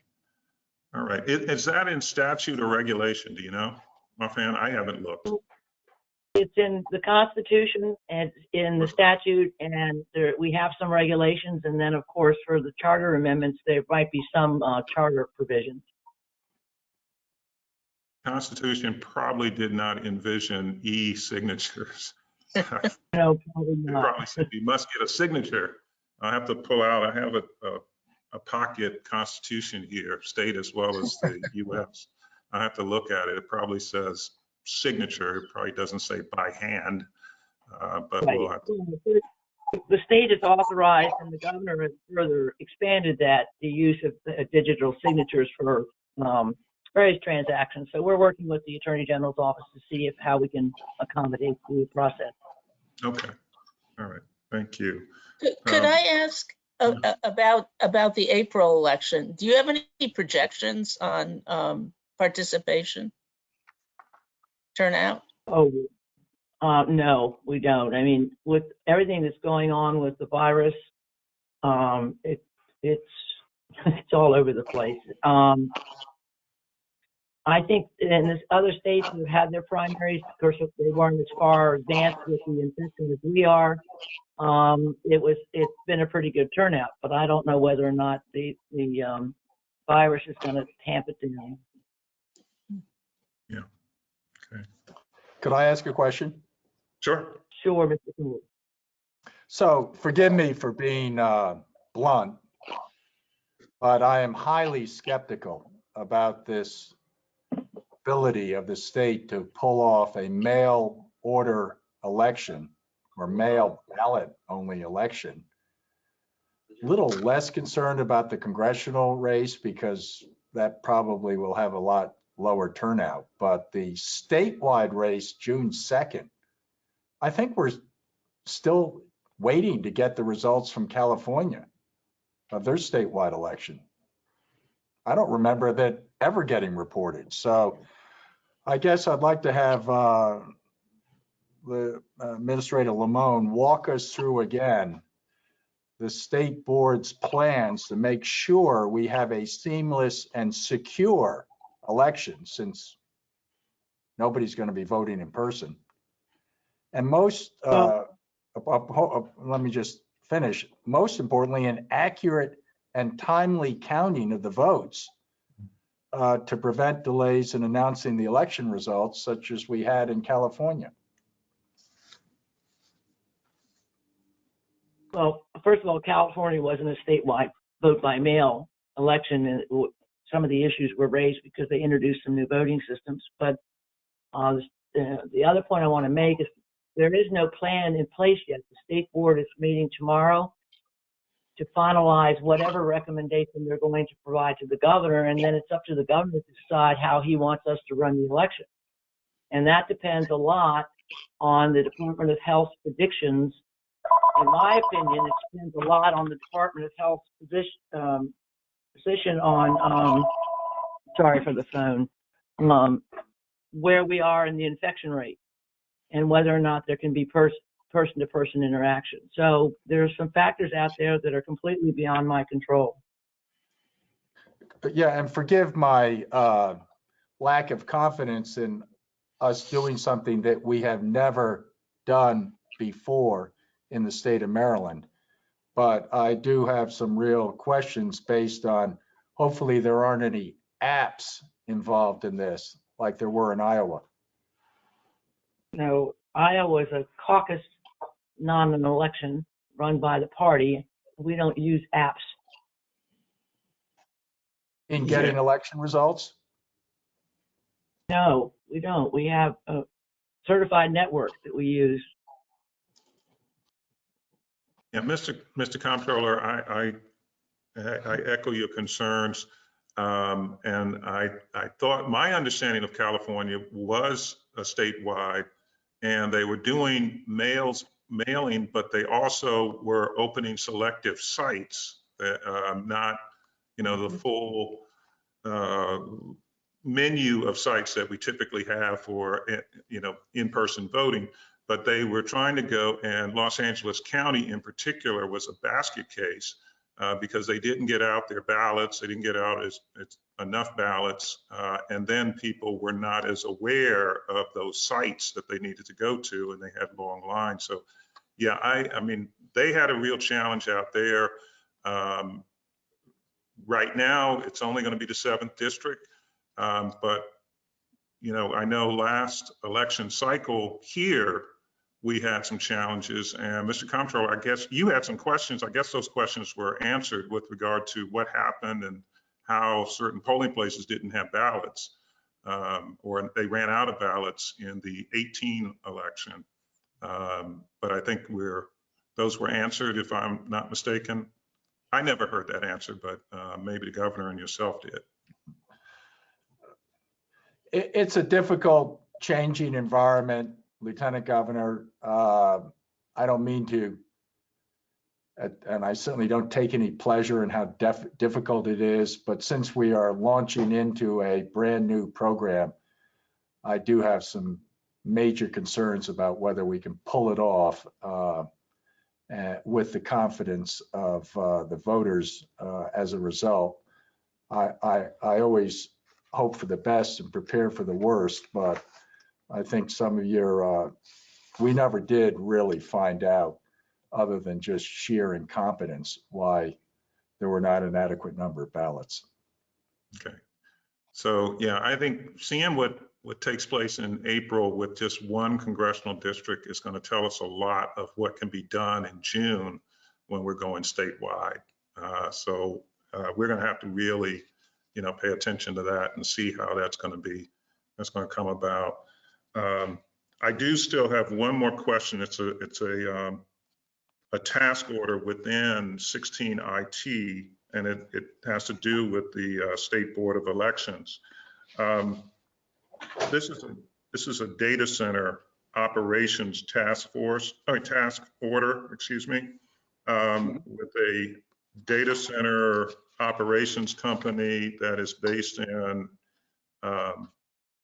Speaker 1: All right, is that in statute or regulation? Do you know? Offhand, I haven't looked.
Speaker 14: It's in the Constitution and in the statute, and we have some regulations. And then, of course, for the charter amendments, there might be some charter provisions.
Speaker 1: Constitution probably did not envision e-signatures.
Speaker 14: No, probably
Speaker 1: It
Speaker 14: not.
Speaker 1: probably said you must get a signature. I have to pull out, I have a pocket constitution here, state as well as the US. I have to look at it. It probably says signature. It probably doesn't say by hand, but
Speaker 14: Right.
Speaker 1: we'll have to.
Speaker 14: The state has authorized, and the governor has further expanded that, the use of digital signatures for various transactions. So we're working with the Attorney General's office to see how we can accommodate the process.
Speaker 1: Okay. All right. Thank you.
Speaker 2: Could I ask about the April election? Do you have any projections on participation, turnout?
Speaker 14: Oh, no, we don't. I mean, with everything that's going on with the virus, it's all over the place. I think in this other states who have had their primaries, of course, they weren't as far advanced with the infection as we are. It's been a pretty good turnout, but I don't know whether or not the virus is going to tamp it down.
Speaker 1: Yeah. Okay.
Speaker 3: Could I ask a question?
Speaker 1: Sure.
Speaker 14: Sure, Mr. Cool.
Speaker 3: So forgive me for being blunt, but I am highly skeptical about this ability of the state to pull off a mail order election or mail ballot only election. A little less concerned about the congressional race because that probably will have a lot lower turnout, but the statewide race, June 2nd, I think we're still waiting to get the results from California of their statewide election. I don't remember that ever getting reported. So I guess I'd like to have the Administrator Lamone walk us through again the state board's plans to make sure we have a seamless and secure election, since nobody's going to be voting in person. And most, let me just finish. Most importantly, an accurate and timely counting of the votes to prevent delays in announcing the election results, such as we had in California.
Speaker 14: Well, first of all, California wasn't a statewide vote by mail election, and some of the issues were raised because they introduced some new voting systems. But the other point I want to make is there is no plan in place yet. The state board is meeting tomorrow to finalize whatever recommendation they're going to provide to the governor, and then it's up to the governor to decide how he wants us to run the election. And that depends a lot on the Department of Health's predictions. In my opinion, it depends a lot on the Department of Health's position on, sorry for the phone, where we are in the infection rate and whether or not there can be person-to-person interaction. So there's some factors out there that are completely beyond my control.
Speaker 3: Yeah, and forgive my lack of confidence in us doing something that we have never done before in the state of Maryland. But I do have some real questions based on, hopefully there aren't any apps involved in this like there were in Iowa.
Speaker 14: No, Iowa is a caucus, not an election run by the party. We don't use apps.
Speaker 3: In getting election results?
Speaker 14: No, we don't. We have a certified network that we use.
Speaker 1: Yeah, Mr. Comptroller, I echo your concerns. And I thought my understanding of California was a statewide, and they were doing mailing, but they also were opening selective sites that not, the full menu of sites that we typically have for, in-person voting. But they were trying to go, and Los Angeles County in particular was a basket case because they didn't get out their ballots. They didn't get out enough ballots. And then people were not as aware of those sites that they needed to go to, and they had long lines. So yeah, I mean, they had a real challenge out there. Right now, it's only going to be the 7th district. But, you know, I know last election cycle here, we had some challenges. And Mr. Comptroller, I guess you had some questions. I guess those questions were answered with regard to what happened and how certain polling places didn't have ballots, or they ran out of ballots in the 18 election. But I think those were answered, if I'm not mistaken. I never heard that answer, but maybe the governor and yourself did.
Speaker 3: It's a difficult, changing environment, Lieutenant Governor. I don't mean to, and I certainly don't take any pleasure in how difficult it is, but since we are launching into a brand new program, I do have some major concerns about whether we can pull it off with the confidence of the voters as a result. I always hope for the best and prepare for the worst, but I think some of your, we never did really find out, other than just sheer incompetence, why there were not an adequate number of ballots.
Speaker 1: Okay. So yeah, I think seeing what takes place in April with just one congressional district is going to tell us a lot of what can be done in June when we're going statewide. So we're going to have to really, you know, pay attention to that and see how that's going to come about. I do still have one more question. It's a task order within 16 IT, and it has to do with the State Board of Elections. This is a data center operations task order, excuse me, with a data center operations company that is based in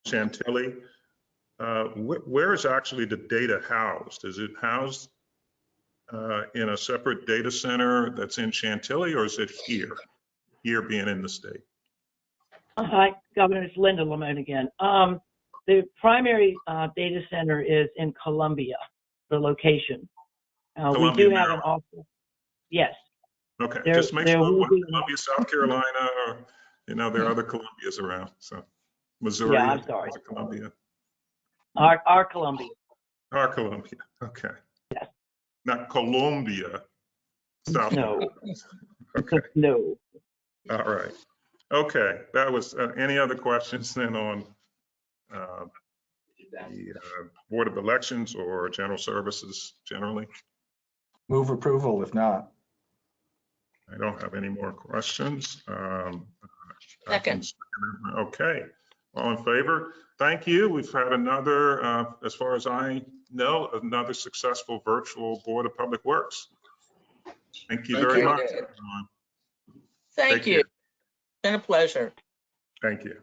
Speaker 1: Chantilly. Where is actually the data housed? Is it housed in a separate data center that's in Chantilly, or is it here being in the state?
Speaker 14: Hi, Governor, it's Linda Lamone again. The primary data center is in Columbia, the location. We do have an office. Yes.
Speaker 1: Okay, just make sure Columbia, South Carolina, or, you know, there are other Columbias around. So Missouri,
Speaker 14: yeah, I'm sorry.
Speaker 1: Columbia.
Speaker 14: Our Columbia.
Speaker 1: Our Columbia, okay.
Speaker 14: Yes.
Speaker 1: Not Columbia, South
Speaker 14: No.
Speaker 1: Okay.
Speaker 14: No.
Speaker 1: All right. Okay, that was, any other questions then on the Board of Elections or General Services generally?
Speaker 3: Move approval if not.
Speaker 1: I don't have any more questions.
Speaker 2: Second.
Speaker 1: Okay, all in favor? Thank you. We've had another, as far as I know, another successful virtual Board of Public Works. Thank you very much, everyone.
Speaker 2: Thank you. Been a pleasure.
Speaker 1: Thank you.